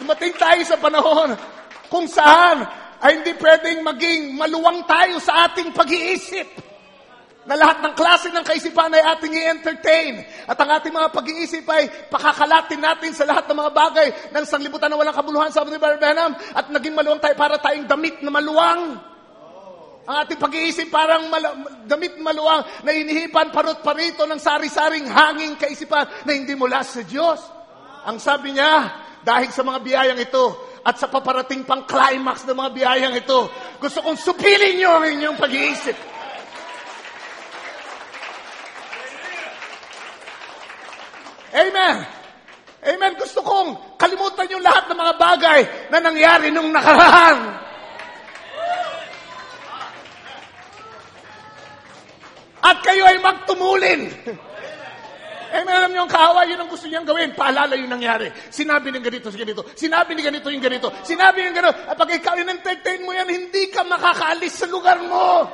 Dumating tayo sa panahon kung saan ay hindi pwedeng maging maluwang tayo sa ating pag-iisip. Na lahat ng klase ng kaisipan ay ating i-entertain. At ang ating mga pag-iisip ay pakakalatin natin sa lahat ng mga bagay ng sanglibutan na walang kabuluhan, sabi ni Brother Branham, at naging maluwang tayo para tayong damit na maluwang. Ang ating pag-iisip parang damit maluwang na inihipan parot parito ng sari-saring hanging kaisipan na hindi mula sa Diyos. Ang sabi niya, dahil sa mga biyayang ito, at sa paparating pang climax ng mga biyayang ito, gusto kong supilin niyo ang inyong pag-iisip. Amen. Amen. Gusto kong kalimutan yung lahat ng mga bagay na nangyari nung nakaraan. At kayo ay magtumulin. Amen. Alam niyo ang kahawa, yun ang gusto niyang gawin. Paalala yung nangyari. Sinabi ng ganito sa ganito. Sinabi ni ganito yung ganito. Sinabi yung ganito. At pag ikaw in-entertain mo yan, hindi ka makakaalis sa lugar mo.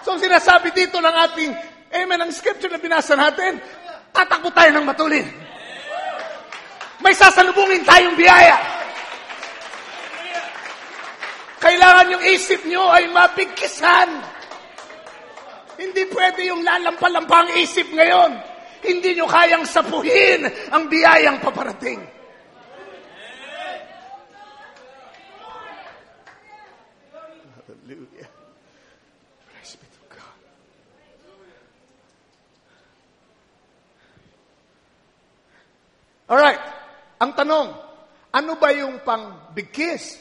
So, sinasabi dito ng ating, amen, ang scripture na binasa natin, tatakbo tayo ng matulin. May sasalubungin tayong biyaya. Kailangan yung isip nyo ay mabigkisan. Hindi pwede yung lalampalampang isip ngayon. Hindi nyo kayang sapuhin ang biyayang paparating. Hallelujah. Praise be to God. Alright. Ang tanong, ano ba yung pangbigkis?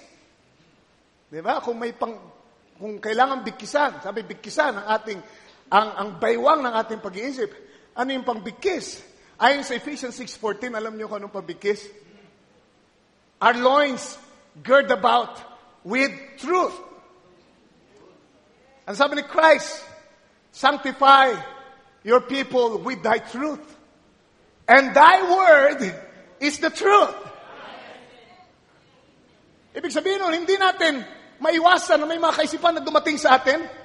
Diba? Kung kailangan bigkisan, sabi bigkisan ang ating ang baywang ng ating pag-iisip. Ano yung pangbigkis? Ayon sa Ephesians 6:14, alam niyo kung anong pangbigkis? Our loins gird about with truth. Ang sabi ni Christ, sanctify your people with thy truth. And thy word is the truth. Ibig sabihin nun, hindi natin maiwasan na may mga kaisipan na dumating sa atin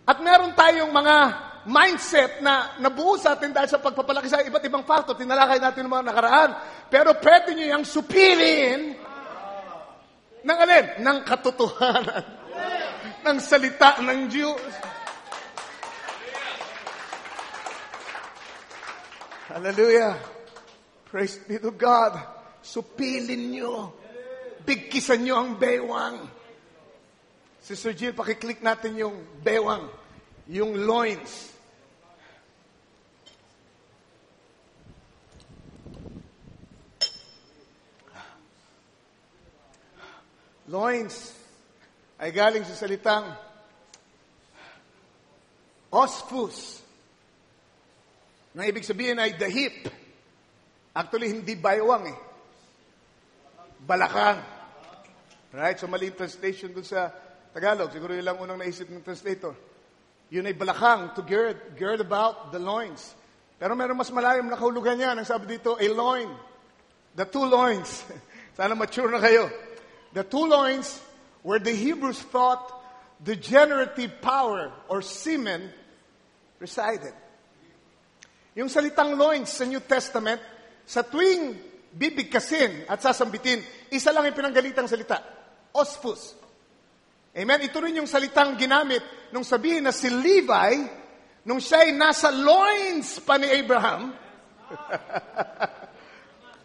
at meron tayong mga mindset na nabuo sa atin dahil sa pagpapalaki sa iba't ibang faktor. Tinalakay natin ng mga nakaraan. Pero pwede nyo yung supilin ng alin? Ng katotohanan. Ng salita ng Diyos. Hallelujah. Praise be to God. Supilin nyo. Bigkisan nyo ang bewang. Sister Jill, pakiclick natin yung bewang, yung loins. Loins ay galing sa salitang ospus, na ibig sabihin ay the hip. Actually, hindi baywang eh. Balakang. Right? So, mali translation dun sa Tagalog. Siguro yun lang unang naisip ng translator. Yun ay balakang, to gird about the loins. Pero meron mas malayong nakahulugan yan. Ang sabi dito, a loin. The two loins. Sana mature na kayo. The two loins where the Hebrews thought the generative power or semen resided. Yung salitang loins sa New Testament, sa tuwing bibigkasin at sasambitin, isa lang yung pinanggalitang salita. Ospus. Amen? Ito rin yung salitang ginamit nung sabihin na si Levi, nung siya ay nasa loins pa ni Abraham,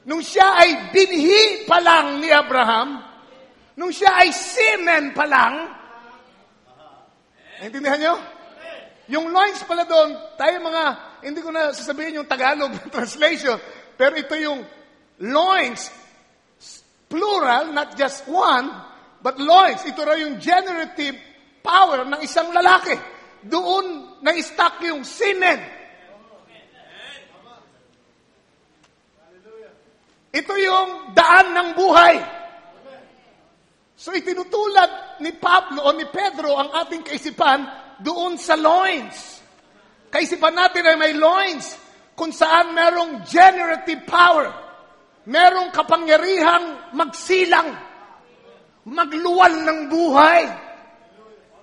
nung siya ay binhi pa lang ni Abraham, nung siya ay semen pa lang, naintindihan nyo? Yung loins pala doon, tayo mga, hindi ko na sasabihin yung Tagalog translation, pero ito yung loins, plural, not just one, but loins, ito raw yung generative power ng isang lalaki. Doon na-stuck yung semen. Ito yung daan ng buhay. So itinutulad ni Pablo o ni Pedro ang ating kaisipan doon sa loins. Kaisipan natin ay may loins kung saan merong generative power. Merong kapangyarihang magsilang, magluwal ng buhay.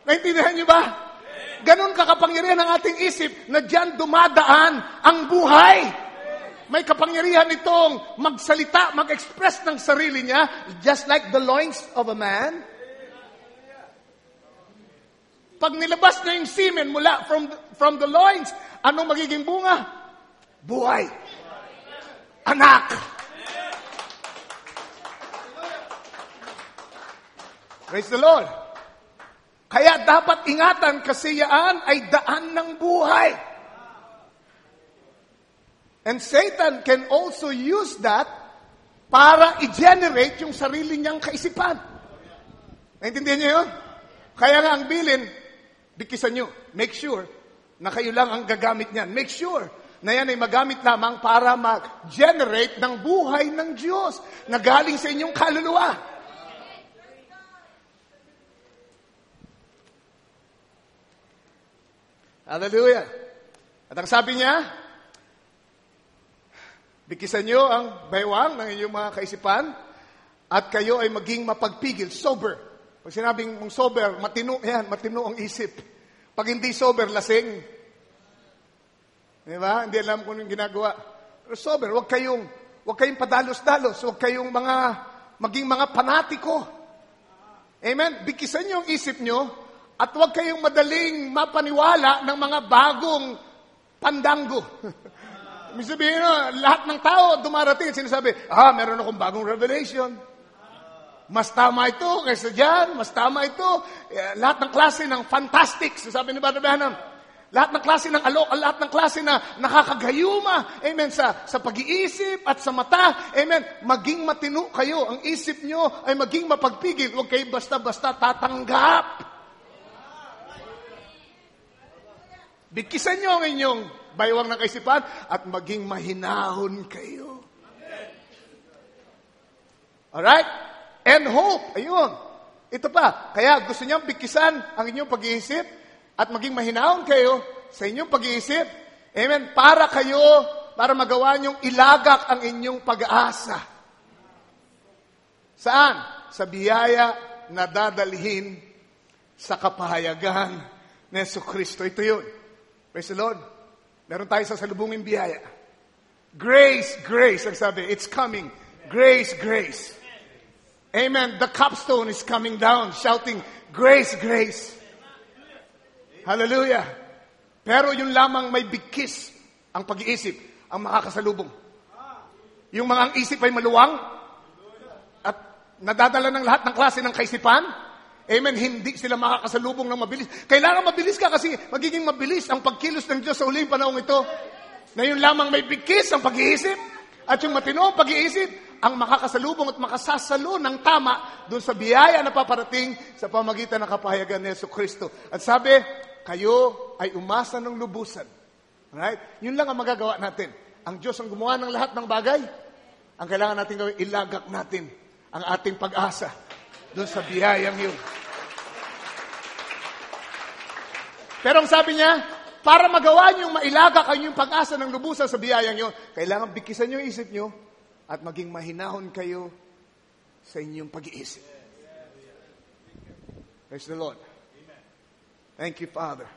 Naintindihan niyo ba? Ganon kakapangyarihan ng ating isip na diyan dumadaan ang buhay. May kapangyarihan itong magsalita, mag-express ng sarili niya, just like the loins of a man. Pag nilabas na yung semen mula from the loins, anong magiging bunga? Buhay. Anak. Praise the Lord. Kaya dapat ingatan kasi yan ay daan ng buhay. And Satan can also use that para i-generate yung sarili niyang kaisipan. Naintindihan niyo yun? Kaya nga ang bilin, bikisan niyo. Make sure na kayo lang ang gagamit niyan. Make sure na yan ay magamit lamang para mag-generate ng buhay ng Diyos na galing sa inyong kaluluwa. Hallelujah. At ang sabi niya, bikisan niyo ang baywang ng inyong mga kaisipan at kayo ay maging mapagpigil, sober. Pag sinabing mong sober, matino yan, matino ang isip. Pag hindi sober, lasing. Di ba? Hindi alam kung yung ginagawa. Pero sober, huwag kayong padalos-dalos, huwag kayong maging mga panatiko. Amen? Bikisan niyo ang isip niyo at huwag kayong madaling mapaniwala ng mga bagong pandango. Ibig sabihin, lahat ng tao dumarating at sinasabi, meron akong bagong revelation. Mas tama ito kaysa dyan, mas tama ito. Lahat ng klase ng fantastics, sabi ni Brother Branham. Lahat ng klase ng alok, lahat ng klase na nakakagayuma. Amen, sa pag-iisip at sa mata. Amen, maging matino kayo. Ang isip nyo ay maging mapagpigil. Huwag kayo basta-basta tatanggap. Bikisan nyo ang inyong baywang ng kaisipan at maging mahinahon kayo. Alright? And hope. Ayun. Ito pa. Kaya gusto niyang bikisan ang inyong pag-iisip at maging mahinahon kayo sa inyong pag-iisip. Amen? Para magawa niyong ilagak ang inyong pag-asa. Saan? Sa biyaya na dadalhin sa kapahayagan ni Jesucristo. Ito yun. Praise the Lord. Meron tayo sa salubungin biyaya. Grace, grace. Ang sabi, it's coming. Grace, grace. Amen. The capstone is coming down, shouting, grace, grace. Hallelujah. Pero yun lamang may bigkis ang pag-iisip, ang makakasalubong. Yung mga ang isip ay maluwang at nadadala ng lahat ng klase ng kaisipan. Amen. Hindi sila makakasalubong ng mabilis. Kailangan mabilis ka kasi magiging mabilis ang pagkilos ng Diyos sa huling panahong ito. Na yun lamang may bigkis ang pag-iisip at yung matino ang pag-iisip ang makakasalubong at makasasalo ng tama doon sa biyaya na paparating sa pamagitan ng kapahayagan ni Jesucristo. At sabi, kayo ay umasa ng lubusan. Alright? Yun lang ang magagawa natin. Ang Diyos ang gumawa ng lahat ng bagay. Ang kailangan natin gawin, ilagak natin ang ating pag-asa doon sa biyayang yun. Pero ang sabi niya, para magawa niyong mailagak ang inyong pag-asa ng lubusan sa biyayang yun, kailangan bikisan niyo yung isip niyo at maging mahinahon kayo sa inyong pag-iisip. Praise the Lord. Thank you, Father.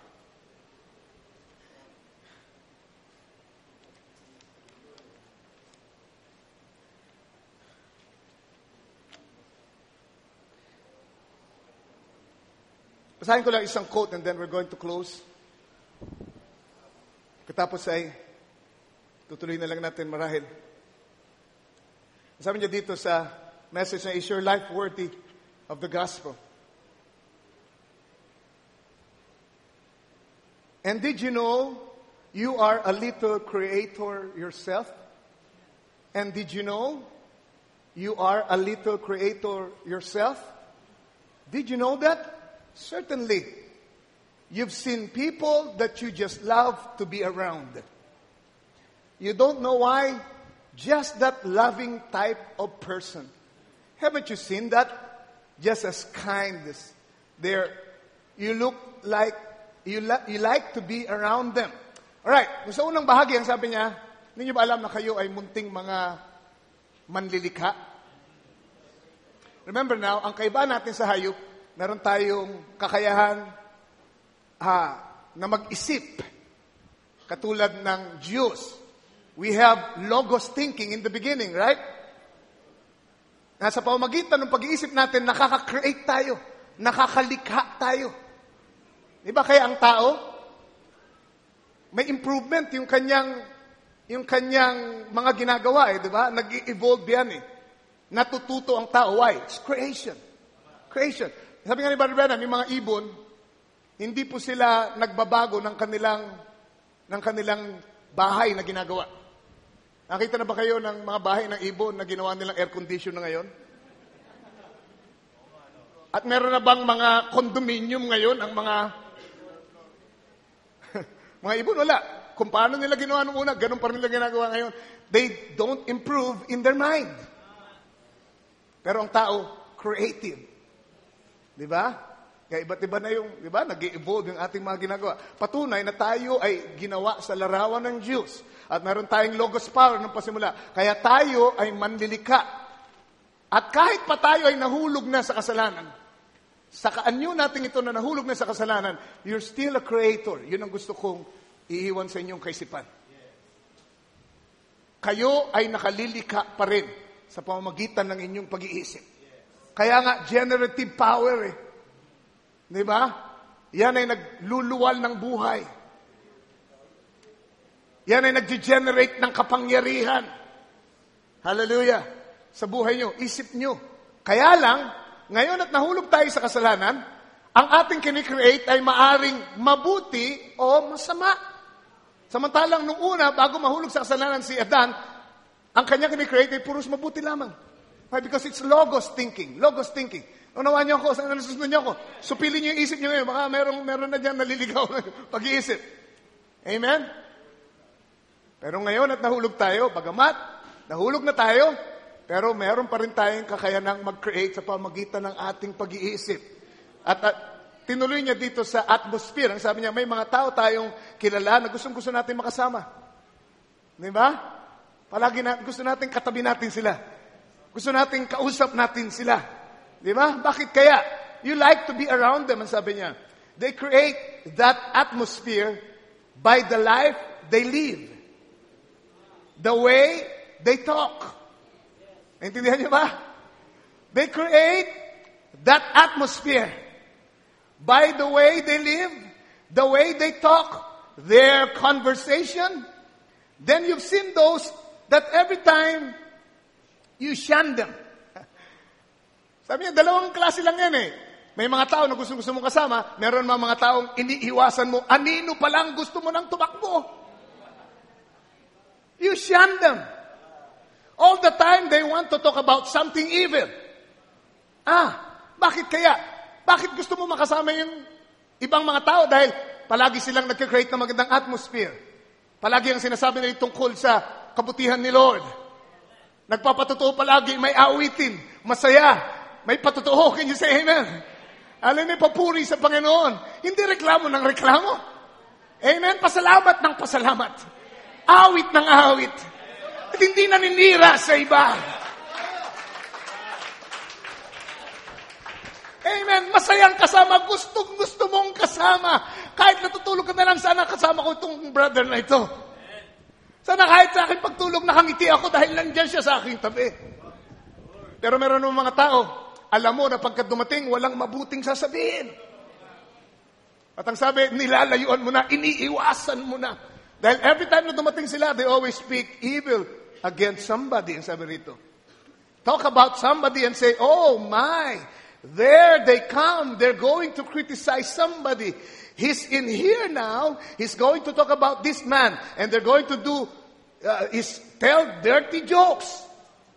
Basahin ko lang isang quote and then we're going to close. Katapos ay tutuloy na lang natin marahil. Sabi niya dito sa message na, is your life worthy of the gospel? And did you know you are a little creator yourself? And did you know you are a little creator yourself? Did you know that? Certainly. You've seen people that you just love to be around. You don't know why, Just that loving type of person. Haven't you seen that? Just as kind as you look like, you like to be around them. Alright, sa unang bahagi, ang sabi niya, hindi niyo ba alam na kayo ay munting mga manlilikha? Remember now, ang kaibahan natin sa hayop, meron tayong kakayahan na mag-isip. Katulad ng Diyos. We have logos thinking in the beginning, right? Nasa pamamagitan ng pag-iisip natin, nakaka-create tayo. Nakakalikha tayo. Di ba kaya ang tao, may improvement yung kanyang mga ginagawa, di ba? Nag-evolve yan eh. Natututo ang tao. Why? It's creation. Creation. Sabi nga ni Brother Branham, yung mga ibon, hindi po sila nagbabago ng kanilang bahay na ginagawa. Nakita na ba kayo ng mga bahay ng ibon na ginawa nilang air condition na ngayon? At meron na bang mga condominium ngayon ang mga mga ibon? Wala. Kung paano nila ginawa nung una, ganun pa rin nila ginagawa ngayon. They don't improve in their mind. Pero ang tao, creative. Di ba? Kaya iba't iba na yung, di ba? Nag-evolve yung ating mga ginagawa. Patunay na tayo ay ginawa sa larawan ng Diyos. At meron tayong logos power ng pasimula. Kaya tayo ay manlilika. At kahit pa tayo ay nahulog na sa kasalanan, sa kaanyo natin ito na nahulog na sa kasalanan, you're still a creator. Yun ang gusto kong iiwan sa inyong kaisipan. Kayo ay nakalilika pa rin sa pamamagitan ng inyong pag-iisip. Kaya nga, generative power eh. Di ba? Yan ay nagluluwal ng buhay. Yan ay nag-generate ng kapangyarihan. Hallelujah. Sa buhay nyo, isip nyo. Kaya lang, ngayon at nahulog tayo sa kasalanan, ang ating kinikreate ay maaring mabuti o masama. Samantalang nung una, bago mahulog sa kasalanan si Adan, ang kanya kinikreate ay puros mabuti lamang. Why? Because it's logos thinking. Logos thinking. Unawa niyo ako, nasusunod niyo ako. Supilin niyo yung isip niyo ngayon. Baka meron na dyan naliligaw ng pag-iisip. Amen? Pero ngayon at nahulog tayo, bagamat nahulog na tayo, pero meron pa rin tayong kakayanang mag-create sa pamagitan ng ating pag-iisip. At tinuloy niya dito sa atmosphere. Ang sabi niya, may mga tao tayong kilala na gustong-gusto natin makasama. Di ba? Palagi gusto natin katabi natin sila. Gusto natin kausap natin sila. Di ba? Bakit kaya? You like to be around them, ang sabi niya. They create that atmosphere by the life they live. The way they talk. Naintindihan niyo ba? They create that atmosphere by the way they live, the way they talk, their conversation. Then you've seen those that every time you shun them. Sabi niya, dalawang klase lang yan eh. May mga tao na gusto mong kasama, meron mga taong iniiwasan mo, anino pa lang gusto mo nang tumakbo. You shun them. All the time, they want to talk about something evil. Bakit kaya? Bakit gusto mo makasama yung ibang mga tao? Dahil palagi silang nag-create ng magandang atmosphere. Palagi ang sinasabi nila tungkol sa kabutihan ni Lord. Nagpapatotoo palagi, may awitin, masaya, may patotoo. Can you say amen? Alam niyo, papuri sa Panginoon. Hindi reklamo ng reklamo. Amen? Pasalamat ng pasalamat. Awit ng awit. At hindi naninira sa iba. Amen. Masayang kasama. Gusto mong kasama. Kahit natutulog ka na lang, sana kasama ko itong brother na ito. Sana kahit sa akin pagtulog, nakangiti ako dahil nandiyan siya sa aking tabi. Pero meron ng mga tao, alam mo na pagka dumating, walang mabuting sasabihin. At ang sabi, nilalayuan mo na, iniiwasan mo na. Dahil every time na dumating sila, they always speak evil against somebody. Ang sabi rito. Talk about somebody and say, oh my, there they come. They're going to criticize somebody. He's in here now. He's going to talk about this man. And they're going to tell dirty jokes.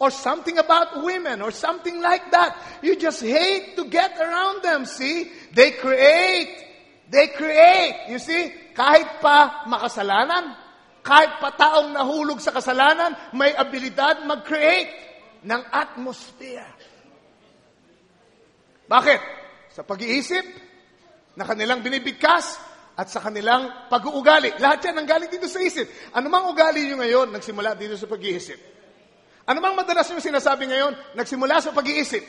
Or something about women. Or something like that. You just hate to get around them. See? They create. You see? Kahit pa makasalanan, Kahit pa taong nahulog sa kasalanan, may abilidad mag-create ng atmosphere. Bakit? Sa pag-iisip na kanilang binibigkas at sa kanilang pag-uugali. Lahat yan ang galing dito sa isip. Ano mang ugali nyo ngayon, nagsimula dito sa pag-iisip. Ano mang madalas nyo sinasabi ngayon, nagsimula sa pag-iisip.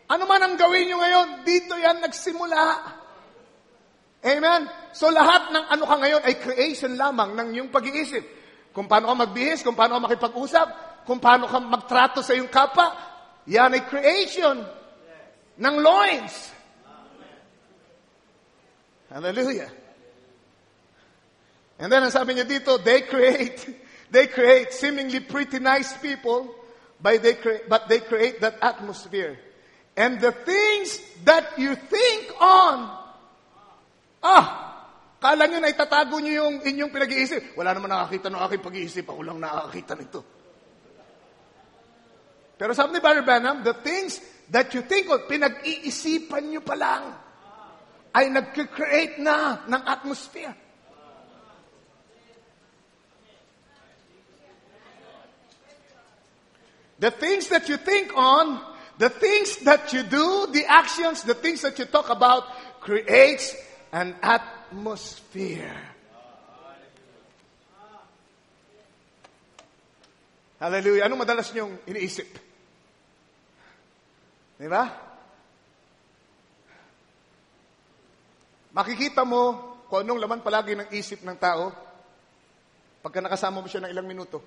Ano man ang gawin nyo ngayon, dito yan nagsimula. Amen? So lahat ng ano ka ngayon ay creation lamang ng iyong pag-iisip. Kung paano ka magbihis, kung paano ka makipag-usap, kung paano ka magtrato sa iyong kapwa, yan ay creation ng loins. Hallelujah. And then ang sabi niya dito, they create seemingly pretty nice people, but they create that atmosphere. And the things that you think on, kala nyo na itatago nyo yung inyong pinag-iisip. Wala naman nakakita ng aking pag-iisip. Ako lang nakakita nito. Pero sabi ni Brother Branham, the things that you think of, pinag-iisipan nyo pa lang, ay nag-create na ng atmosphere. The things that you think on, the things that you do, the actions, the things that you talk about, creates an atmosphere. Hallelujah. Anong madalas niyong iniisip? Di ba? Makikita mo kung anong laman palagi ng isip ng tao pagka nakasama mo siya ng ilang minuto.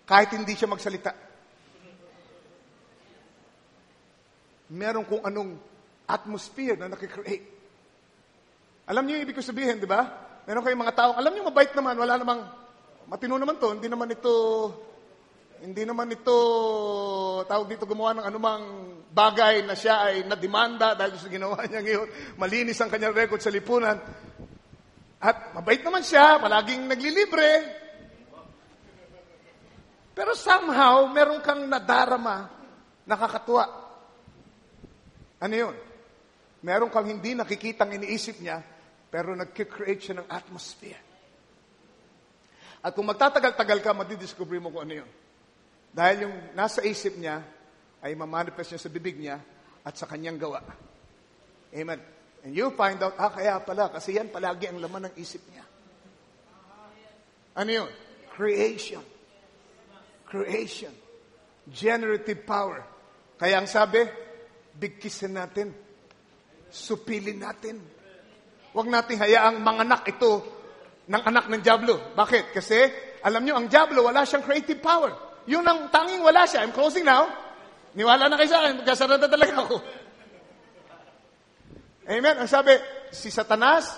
Kahit hindi siya magsalita. Meron kung anong atmosphere na nakikreate. Alam niyo yung ibig ko sabihin, di ba? Meron kayong mga tao, alam niyo mabait naman, wala namang, matino naman to, hindi naman ito, tawag dito gumawa ng anumang bagay na siya ay nadimanda dahil sa ginawa niya ngayon. Malinis ang kanyang record sa lipunan. At mabait naman siya, palaging naglilibre. Pero somehow, meron kang nadarama, nakakatuwa. Ano yun? Meron kang hindi nakikitang iniisip niya, pero nag-create siya ng atmosphere. At kung magtatagal-tagal ka, madidiscover mo kung ano yun. Dahil yung nasa isip niya, ay mamanifest niya sa bibig niya at sa kanyang gawa. Amen. And you find out, kaya pala, kasi yan palagi ang laman ng isip niya. Ano yun? Creation. Creation. Generative power. Kaya ang sabi, bigkisin natin. Supilin natin. Huwag natin hayaang manganak ito ng anak ng Diablo. Bakit? Kasi, alam nyo, ang Diablo, wala siyang creative power. Yun ang tanging wala siya. I'm closing now. Niwala na kayo sa akin. Magkasarada talaga ako. Amen. Ang sabi, si Satanas,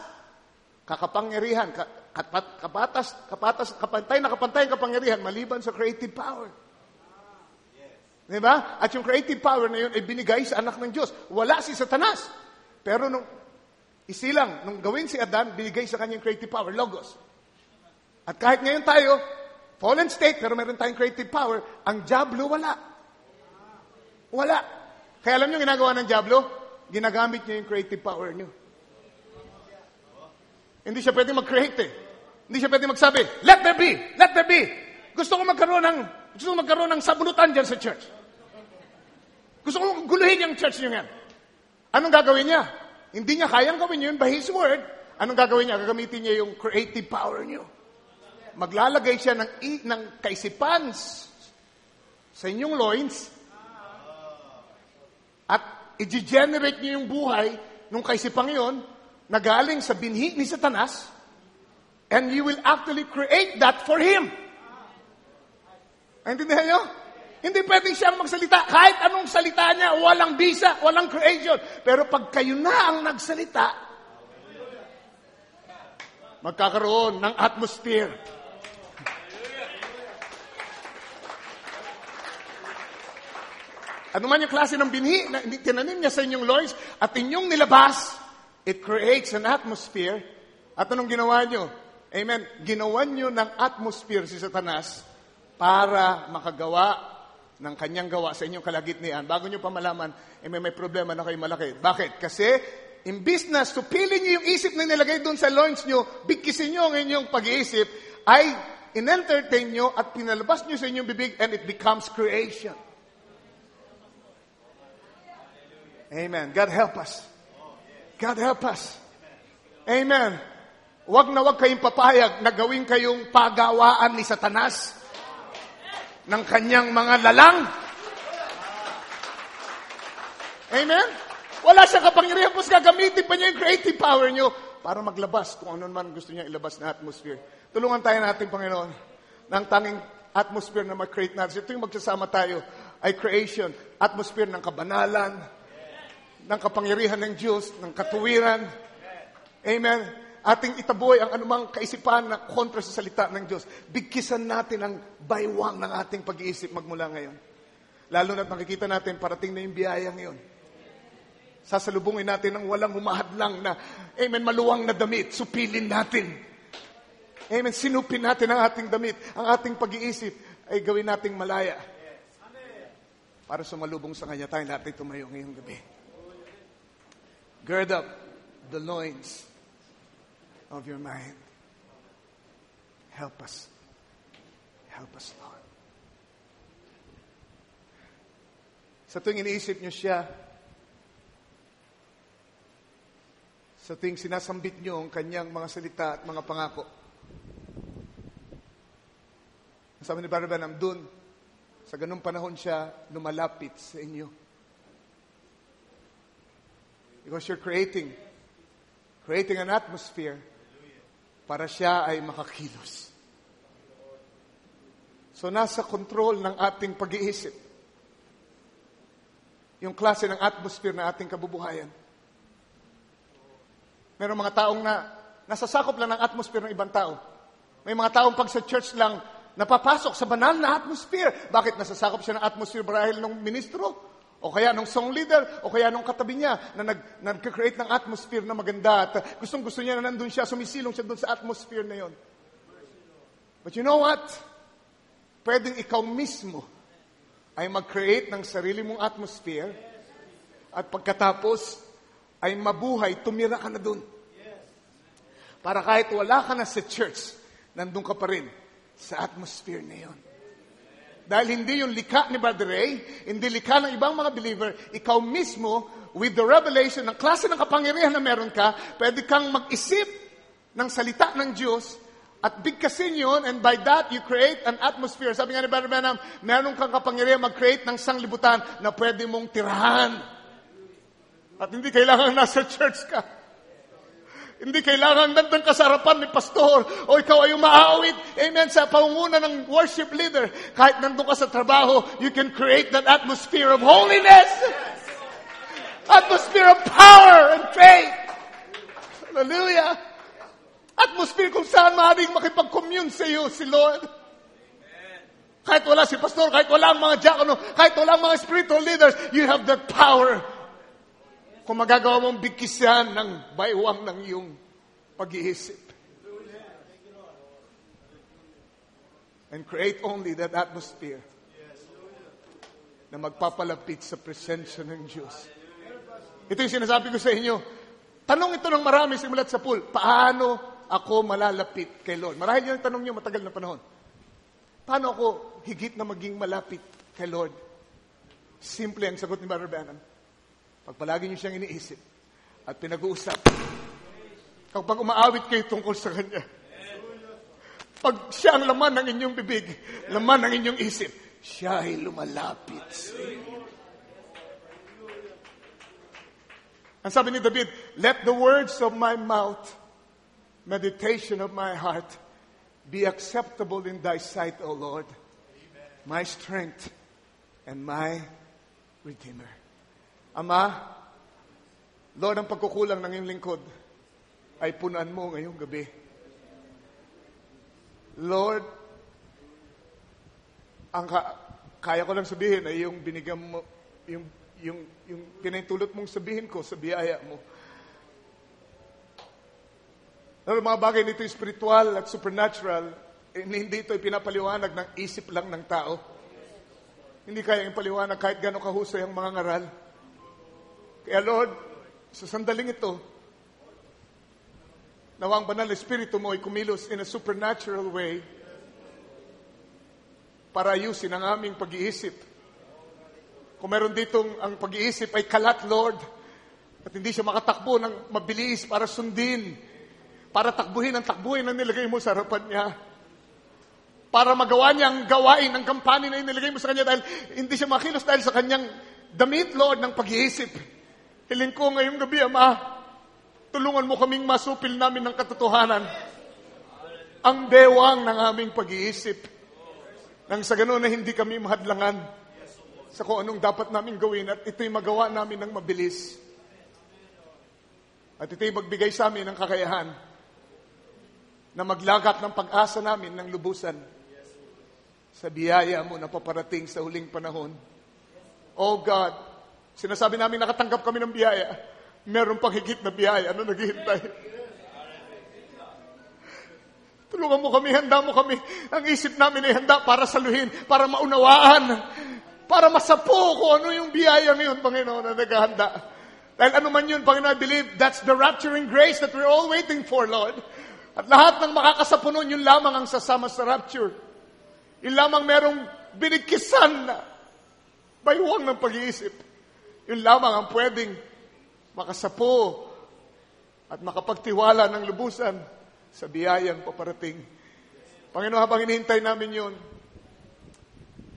kakapangyarihan, kapantay na kapantay ang kapangyarihan maliban sa creative power. Diba? At yung creative power na yun ay binigay sa anak ng Diyos. Wala si Satanas. Pero nung gawin si Adan, binigay sa kanyang creative power, logos. At kahit ngayon tayo, fallen state, pero meron tayong creative power, ang Diablo wala. Wala. Kaya alam nyo ginagawa ng Diablo? Ginagamit niya yung creative power niyo. Hindi siya pwede mag-create eh. Hindi siya pwede magsabi, let there be, let there be. Gusto ko magkaroon ng sabunutan dyan sa church. Gusto ko guluhin yung church niyo yan. Anong gagawin niya? Hindi niya kayang gawin yun by His Word. Anong gagawin niya? Gagamitin niya yung creative power niyo. Maglalagay siya ng kaisipan sa inyong loins at i-generate niyo yung buhay nung kaisipang yon na galing sa binhi ni Satanas and you will actually create that for him. Naintindihan niyo? Hindi pwedeng siyang magsalita. Kahit anong salita niya, walang bisa, walang creation. Pero pag kayo na ang nagsalita, magkakaroon ng atmosphere. Ano man yung klase ng binhi na tinanim niya sa inyong loins at inyong nilabas, it creates an atmosphere. At anong ginawa niyo? Amen. Ginawa niyo ng atmosphere si Satanas para makagawa ng kanyang gawa sa inyong kalagitnaan. Bago niyo pa malaman, may problema na kayo malaki. Bakit? Kasi imbis na supilin nyo yung isip na nilagay doon sa loins nyo, bigkisin nyo ang inyong pag-iisip, ay in-entertain nyo at pinalabas nyo sa inyong bibig and it becomes creation. Amen. God help us. God help us. Amen. Huwag na huwag kayong papayag na gawin kayong pagawaan ni Satanas ng kanyang mga lalang. Amen? Wala siyang kapangyarihan, kung gagamitin pa niya yung creative power niyo para maglabas kung ano man gusto niya ilabas na atmosphere. Tulungan tayo natin, Panginoon, ng tanging atmosphere na mag-create natin. Ito yung magsasama tayo ay creation, atmosphere ng kabanalan, ng kapangyarihan ng Diyos, ng katuwiran. Amen? Ating itaboy ang anumang kaisipan na kontra sa salita ng Diyos. Bigkisan natin ang baywang ng ating pag-iisip magmula ngayon. Lalo na't makikita natin, parating na yung biyaya ngayon. Sasalubungin natin ng walang humahadlang na, amen, maluwang na damit. Supilin natin. Amen, sinupin natin ang ating damit. Ang ating pag-iisip ay gawin nating malaya. Para sumalubong sa Kanya, tayo natin tumayo ngayong gabi. Gird up the loins of your mind. Help us. Help us, Lord. Sa tuwing iniisip niyo siya, sa tuwing sinasambit niyo ang kanyang mga salita at mga pangako, sabi ni Brother Branham, dun, sa ganung panahon siya lumalapit sa inyo. Because you're creating an atmosphere para siya ay makakilos. So nasa control ng ating pag-iisip yung klase ng atmosphere na ating kabubuhayan. Merong mga taong nasasakop lang ng atmosphere ng ibang tao. May mga taong pag sa church lang napapasok sa banal na atmosphere. Bakit nasasakop siya ng atmosphere marahil ng ministro? O kaya ng song leader? O kaya ng katabi niya na nag-create ng atmosphere na maganda at gustong-gusto niya na nandun siya, sumisilong siya dun sa atmosphere na yon. But you know what? Pwedeng ikaw mismo ay mag-create ng sarili mong atmosphere at pagkatapos ay mabuhay, tumira ka na dun. Para kahit wala ka na sa church, nandun ka pa rin sa atmosphere na yon. Dahil hindi yung likha ni Brother Ray, hindi likha ng ibang mga believer, ikaw mismo, with the revelation ng klase ng kapangyarihan na meron ka, pwede kang mag-isip ng salita ng Diyos at bigkasin yun, and by that, you create an atmosphere. Sabi nga ni Brother Branham, meron kang kapangyarihan mag-create ng sanglibutan na pwede mong tirahan. At hindi kailangan nasa church ka. Hindi kailangan nandun ka sa harapan ni pastor o ikaw ay umaawit, amen, sa pangunguna ng worship leader. Kahit nandun ka sa trabaho, you can create that atmosphere of holiness. Atmosphere of power and faith. Hallelujah. Atmosphere kung saan maaaring makipag-commune sa iyo si Lord. Kahit wala si pastor, kahit wala ang mga diakono, kahit wala ang mga spiritual leaders, you have that power. Kung magagawa mong bigkisan ng baywang ng iyong pag-iisip. And create only that atmosphere na magpapalapit sa presensya ng Diyos. Ito yung sinasabi ko sa inyo. Tanong ito ng marami simulat sa pool. Paano ako malalapit kay Lord? Marahil yun ang tanong niyo matagal na panahon. Paano ako higit na maging malapit kay Lord? Simple ang sagot ni Brother Branham. Pag palagi niyo siyang iniisip at pinag-uusap, kapag umaawit kayo tungkol sa Kanya, pag siya ang laman ng inyong bibig, laman ng inyong isip, siya ay lumalapit sa inyo. Ang sabi ni David, let the words of my mouth, meditation of my heart, be acceptable in thy sight, O Lord, my strength and my Redeemer. Ama, Lord, ang pagkukulang ng iyong lingkod ay punan mo ngayong gabi. Lord, ang kaya ko lang sabihin ay yung binigyan mo, yung pinahintulot mong sabihin ko sa biyaya mo. Lord, mga bagay nito spiritual at supernatural, hindi ito pinapaliwanag ng isip lang ng tao. Hindi kaya ipaliwanag kahit gano'ng kahusay ang mga ngaral. Kaya Lord, Sa sandaling ito, nawang banal na Espiritu mo ay kumilos in a supernatural way para ayusin ang aming pag-iisip. Kung meron ditong ang pag-iisip ay kalat, Lord, at hindi siya makatakbo ng mabilis para sundin, para takbuhin ang nilagay mo sa harapan niya, para magawa niya ang gawain, ang kampanya na inilagay mo sa kanya dahil hindi siya makilos dahil sa kanyang damit, Lord, ng pag-iisip. Hiling ko ngayong gabi, Ama, tulungan mo kaming masupil namin ng katotohanan, ang bewang ng aming pag-iisip, nang sa ganoon na hindi kami mahadlangan sa kung anong dapat namin gawin at ito'y magawa namin ng mabilis. At ito'y magbigay sa amin ng kakayahan na maglagak ng pag-asa namin ng lubusan sa biyaya mo na paparating sa huling panahon. Oh God, sinasabi namin nakatanggap kami ng biyaya. Meron pang higit na biyaya na naghihintay. Tulungan mo kami, handa mo kami. Ang isip namin ay handa para saluhin, para maunawaan, para masapo kung ano yung biyaya ngayon, Panginoon, na naghahanda. Dahil ano man yun, Panginoon, I believe that's the rapturing grace that we're all waiting for, Lord. At lahat ng makakasapo nun, yun lamang ang sasama sa rapture. Yun lamang merong binigkisan na baywang ng pag-iisip. Yun lamang ang pwedeng makasapo at makapagtiwala ng lubusan sa biyayang paparating. Panginoon, habang hinihintay namin yun,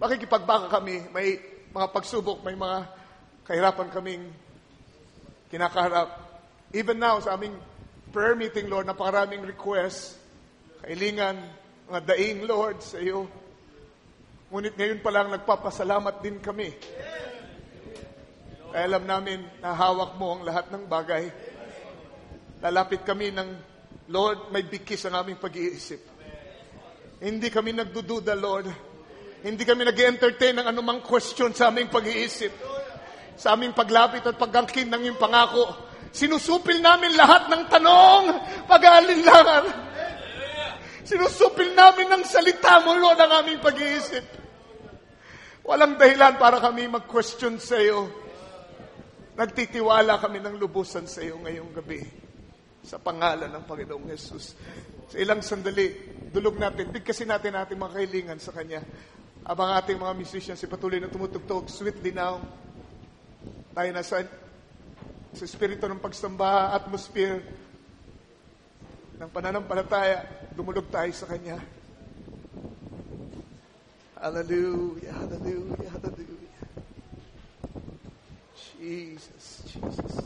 makikipagbaka kami, may mga pagsubok, may mga kahirapan kaming kinakaharap. Even now, sa aming prayer meeting, Lord, napakaraming requests, kailingan, mga daing, Lord, sa iyo. Ngunit ngayon pa lang, nagpapasalamat din kami. Kaya alam namin na hawak mo ang lahat ng bagay. Lalapit kami ng Lord, may bigkis ang aming pag-iisip. Hindi kami nagdududa, Lord. Hindi kami nag-entertain ng anumang question sa aming pag-iisip. Sa aming paglapit at pagangkin ng iyong pangako. Sinusupil namin lahat ng tanong, pag-aalinlangan. Sinusupil namin ng salita mo, Lord, ang aming pag-iisip. Walang dahilan para kami mag-question sa iyo. Nagtitiwala kami ng lubusan sa iyo ngayong gabi. Sa pangalan ng Panginoong Jesus. Sa ilang sandali, dulog natin, bigkasin natin ating mga kahilingan sa Kanya. Abang ating mga musicians, patuloy na tumutugtog, sweetly now. Tayo nasa sa espiritu ng pagsamba, atmosphere ng pananampalataya, dumulog tayo sa Kanya. Hallelujah, hallelujah, hallelujah. Jesus, Jesus.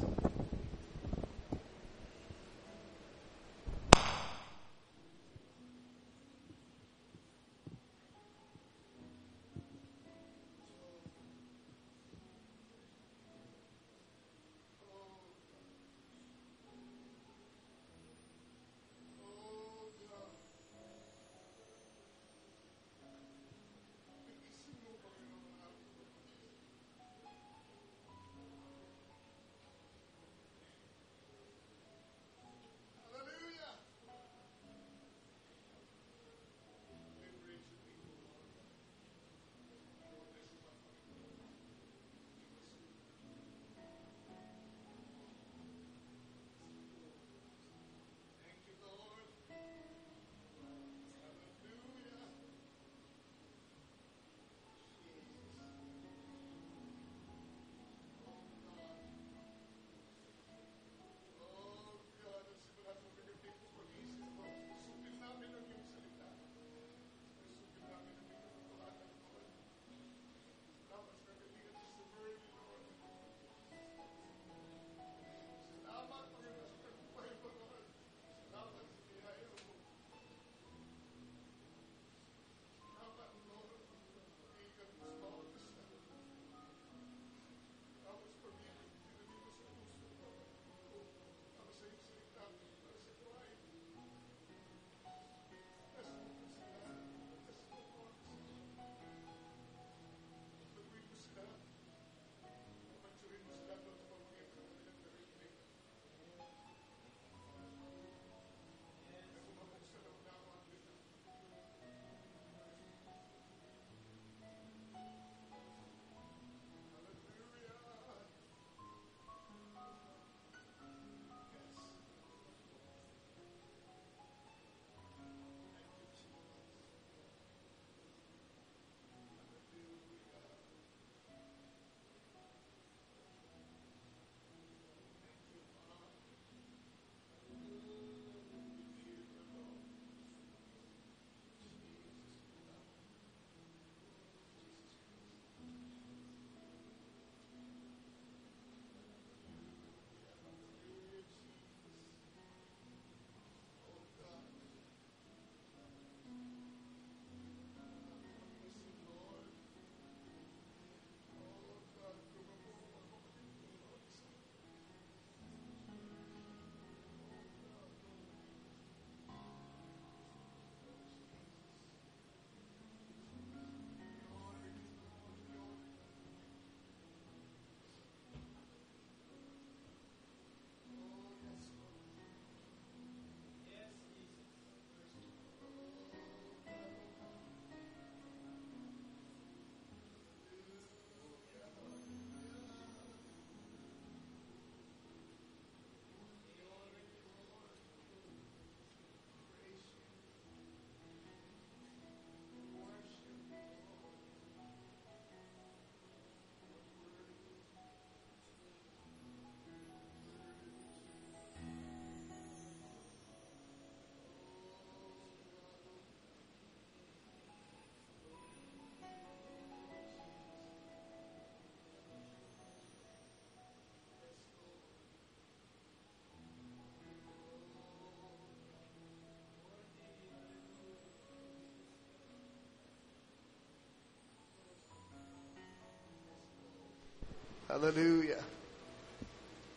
Hallelujah.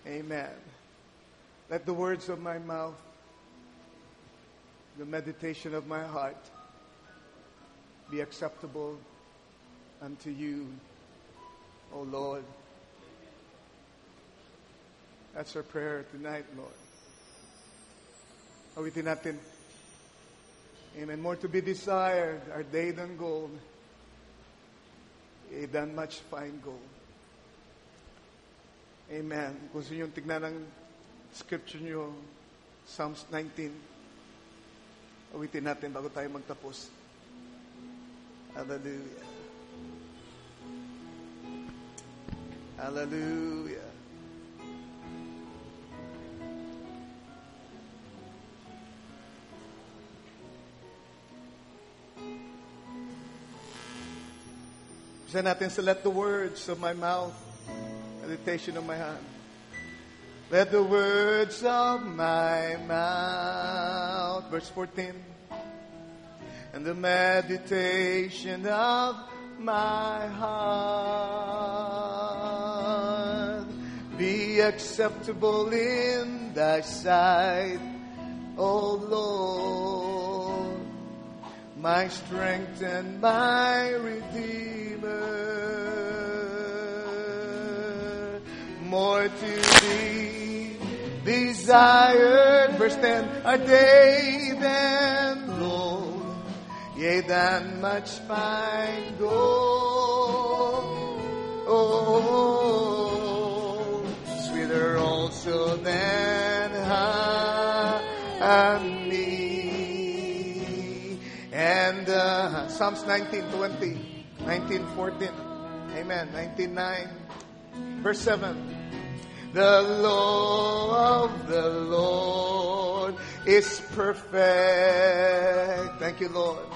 Amen. Let the words of my mouth, the meditation of my heart be acceptable unto you, O Lord. That's our prayer tonight, Lord. Awitin natin. Amen. More to be desired are they than gold, than much fine gold. Amen. Kung gusto nyo tignan ng scripture nyo, Psalms 19. Awitin natin bago tayo magtapos. Hallelujah. Hallelujah. Bisa natin sa let the words of my mouth, meditation of my hand. Let the words of my mouth, verse 14, and the meditation of my heart be acceptable in thy sight, O Lord, my strength and my Redeemer. More to be desired, verse 10, are they than gold, yea, than much fine gold. Oh, sweeter also than honey. And Psalms 19:20, 19:14, amen, 19:9, verse 7. The law of the Lord is perfect. Thank you, Lord.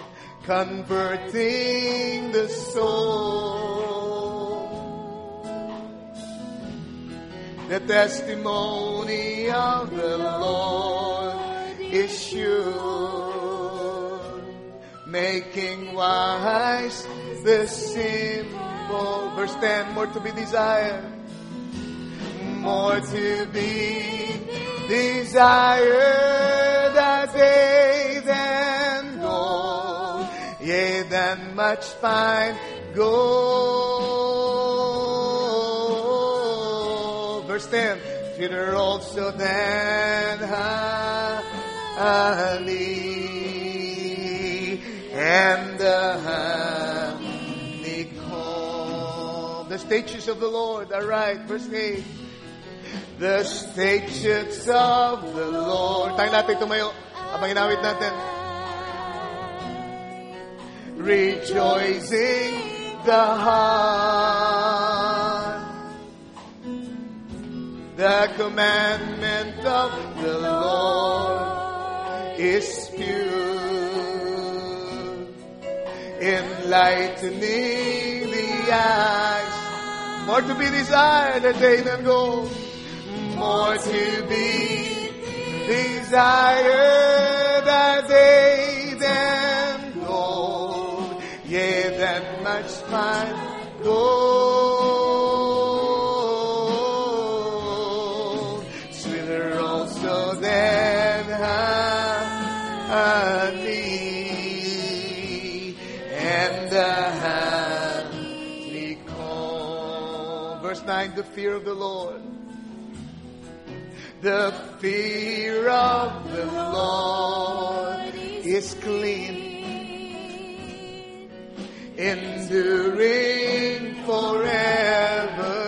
Converting the soul. The testimony of the Lord is sure, making wise the simple. Verse 10, more to be desired. More to be desired are they than gold, yea, than much fine gold. Verse 10, sweeter also than honey and the honeycomb. The statutes of the Lord are right. Verse 8. The statutes of the Lord. Tayo natin tumayo habang inawit natin. Rejoicing the heart. The commandment of the Lord is pure, enlightening the eyes. More to be desired are they than gold. More to be desired are they than gold, yea, than much fine gold, sweeter also than honey and the honeycomb. Verse 9, the fear of the Lord. The fear of the Lord is clean, enduring forever.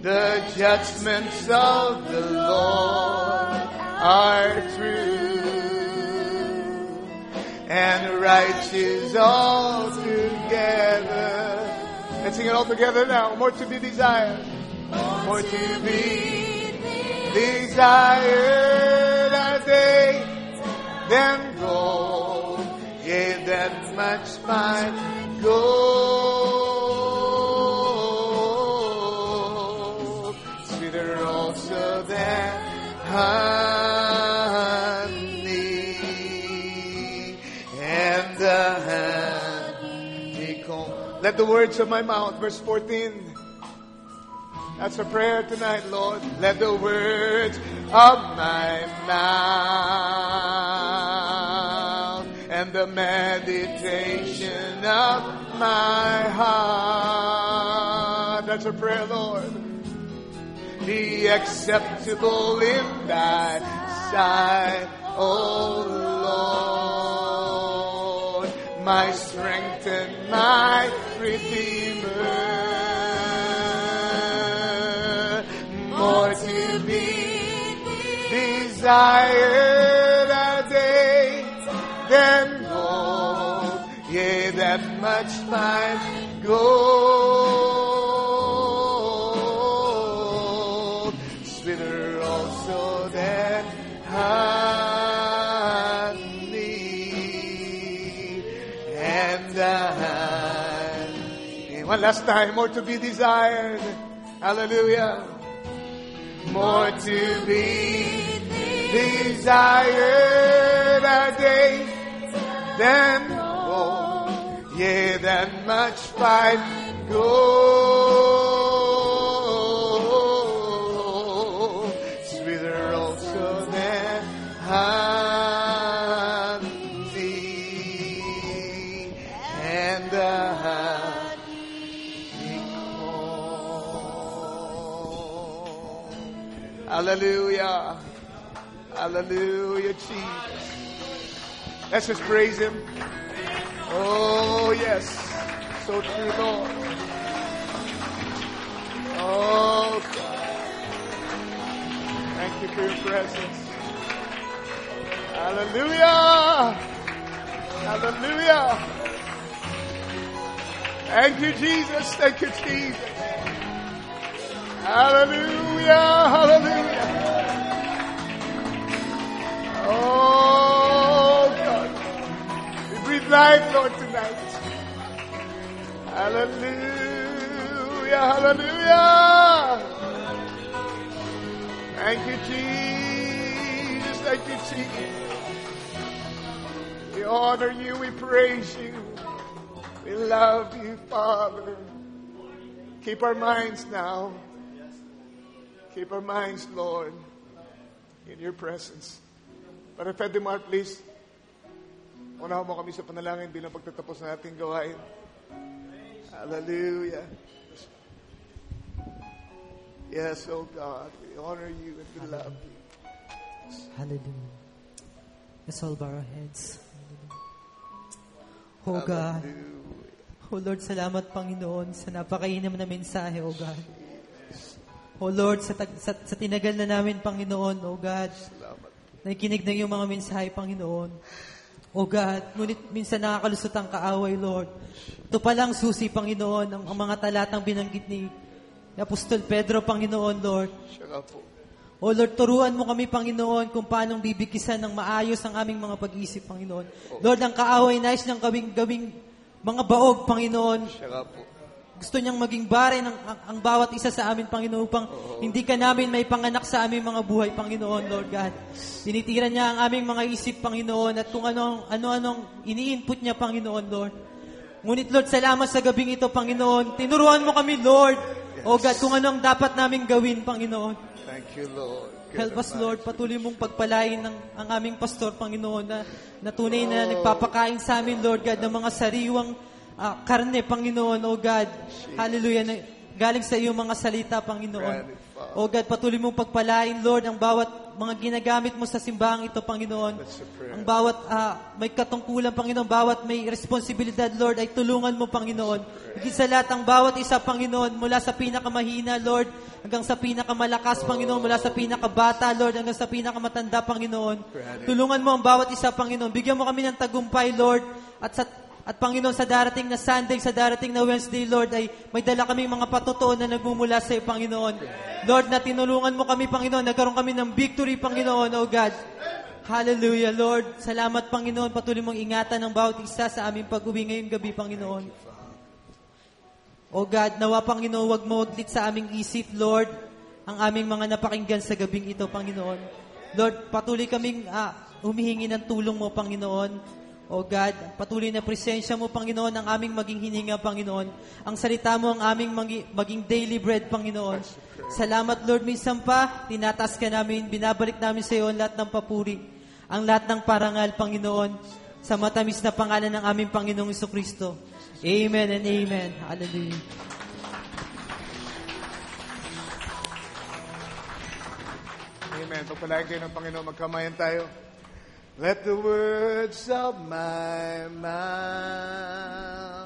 The judgments of the Lord are true and righteous altogether. Let's sing it all together now. More to be desired. More to be desired are they than gold, yea, than much fine gold, sweeter also than honey and the honeycomb. Let Let the words of my mouth, verse 14. That's our prayer tonight, Lord. Let the words of my mouth and the meditation of my heart. That's our prayer, Lord. Be acceptable in thy sight, O Lord, my strength and my Redeemer. More to be desired a day than gold, yea, that much fine gold, sweeter also than honey and honey. One last time, more to be desired. Hallelujah. More to be desired a day than gold, yea, than much fine gold, sweeter also than honey and hallelujah. Hallelujah, Jesus. Let's just praise Him. Oh, yes. So true, Lord. Oh, God. Thank you for your presence. Hallelujah. Hallelujah. Thank you, Jesus. Thank you, Jesus. Hallelujah. Hallelujah. Oh, God. We breathe life, Lord, tonight. Hallelujah. Hallelujah. Thank you, Jesus. Thank you, Jesus. We honor you. We praise you. We love you, Father. Keep our minds now. Keep our minds, Lord, in your presence. Para pwede mo, please, unahan mo kami sa panalangin bilang pagtatapos na ating gawain. Hallelujah. Yes, oh God, we honor you and we love you. Hallelujah. Let's all bow our heads. Oh God. Oh Lord, salamat Panginoon sa napakainam na mensahe, oh God. Oh Lord, sa tinagal na namin, Panginoon, oh God, nakikinig na yung mga mensahe, Panginoon. Oh God, ngunit minsan nakakalusot ang kaaway, Lord. Ito palang susi, Panginoon, ang mga talatang binanggit ni Apostol Pedro, Panginoon, Lord. Oh Lord, turuan mo kami, Panginoon, kung paanong bibikisan ng maayos ang aming mga pag-iisip, Panginoon. Lord, ang kaaway nais niyang gawing mga baog, Panginoon. Gusto niyang maging bare ang bawat isa sa amin, Panginoon, upang hindi ka namin may panganak sa aming mga buhay, Panginoon, Lord God. Tinitira niya ang aming mga isip, Panginoon, at kung ano-anong ini-input niya, Panginoon, Lord. Ngunit, Lord, salamat sa gabing ito, Panginoon. Tinuruan mo kami, Lord. O God, kung ano ang dapat naming gawin, Panginoon. Thank you, Lord. Help us, Lord. Patuloy mong pagpalain ang aming pastor, Panginoon, na tunay na nagpapakain sa amin, Lord God, ng mga sariwang karne, Panginoon, O God. Hallelujah. Galing sa iyong mga salita, Panginoon. O God, patuloy mong pagpalain, Lord, ang bawat mga ginagamit mo sa simbahang ito, Panginoon. Ang bawat may katungkulan, Panginoon, bawat may responsibilidad, Lord, ay tulungan mo, Panginoon. Higit sa lahat, ang bawat isa, Panginoon, mula sa pinakamahina, Lord, hanggang sa pinakamalakas, Panginoon, mula sa pinakabata, Lord, hanggang sa pinakamatanda, Panginoon. Tulungan mo ang bawat isa, Panginoon. Bigyan mo kami ng tagumpay, Lord, at Panginoon, sa darating na Sunday, sa darating na Wednesday, Lord, ay may dala kaming mga patutuon na nagmumula sa iyo, Panginoon. Lord, na tinulungan mo kami, Panginoon. Nagkaroon kami ng victory, Panginoon, O God. Hallelujah, Lord. Salamat, Panginoon. Patuloy mong ingatan ng bawat isa sa aming pag-uwi ngayong gabi, Panginoon. O God, nawa, Panginoon, wag mawaglit sa aming isip, Lord, ang aming mga napakinggan sa gabing ito, Panginoon. Lord, patuloy kaming humihingi ng tulong mo, Panginoon. O God, patuloy na presensya mo, Panginoon, ang aming maging hininga, Panginoon. Ang salita mo ang aming maging daily bread, Panginoon. Salamat, Lord, minsan pa, tinataas ka namin, binabalik namin sa iyo ang lahat ng papuri, ang lahat ng parangal, Panginoon, sa matamis na pangalan ng aming Panginoong Jesucristo. Amen and amen. Hallelujah. Amen. Pagpalain kayo ng Panginoon. Magkamayan tayo. Let the words of my mouth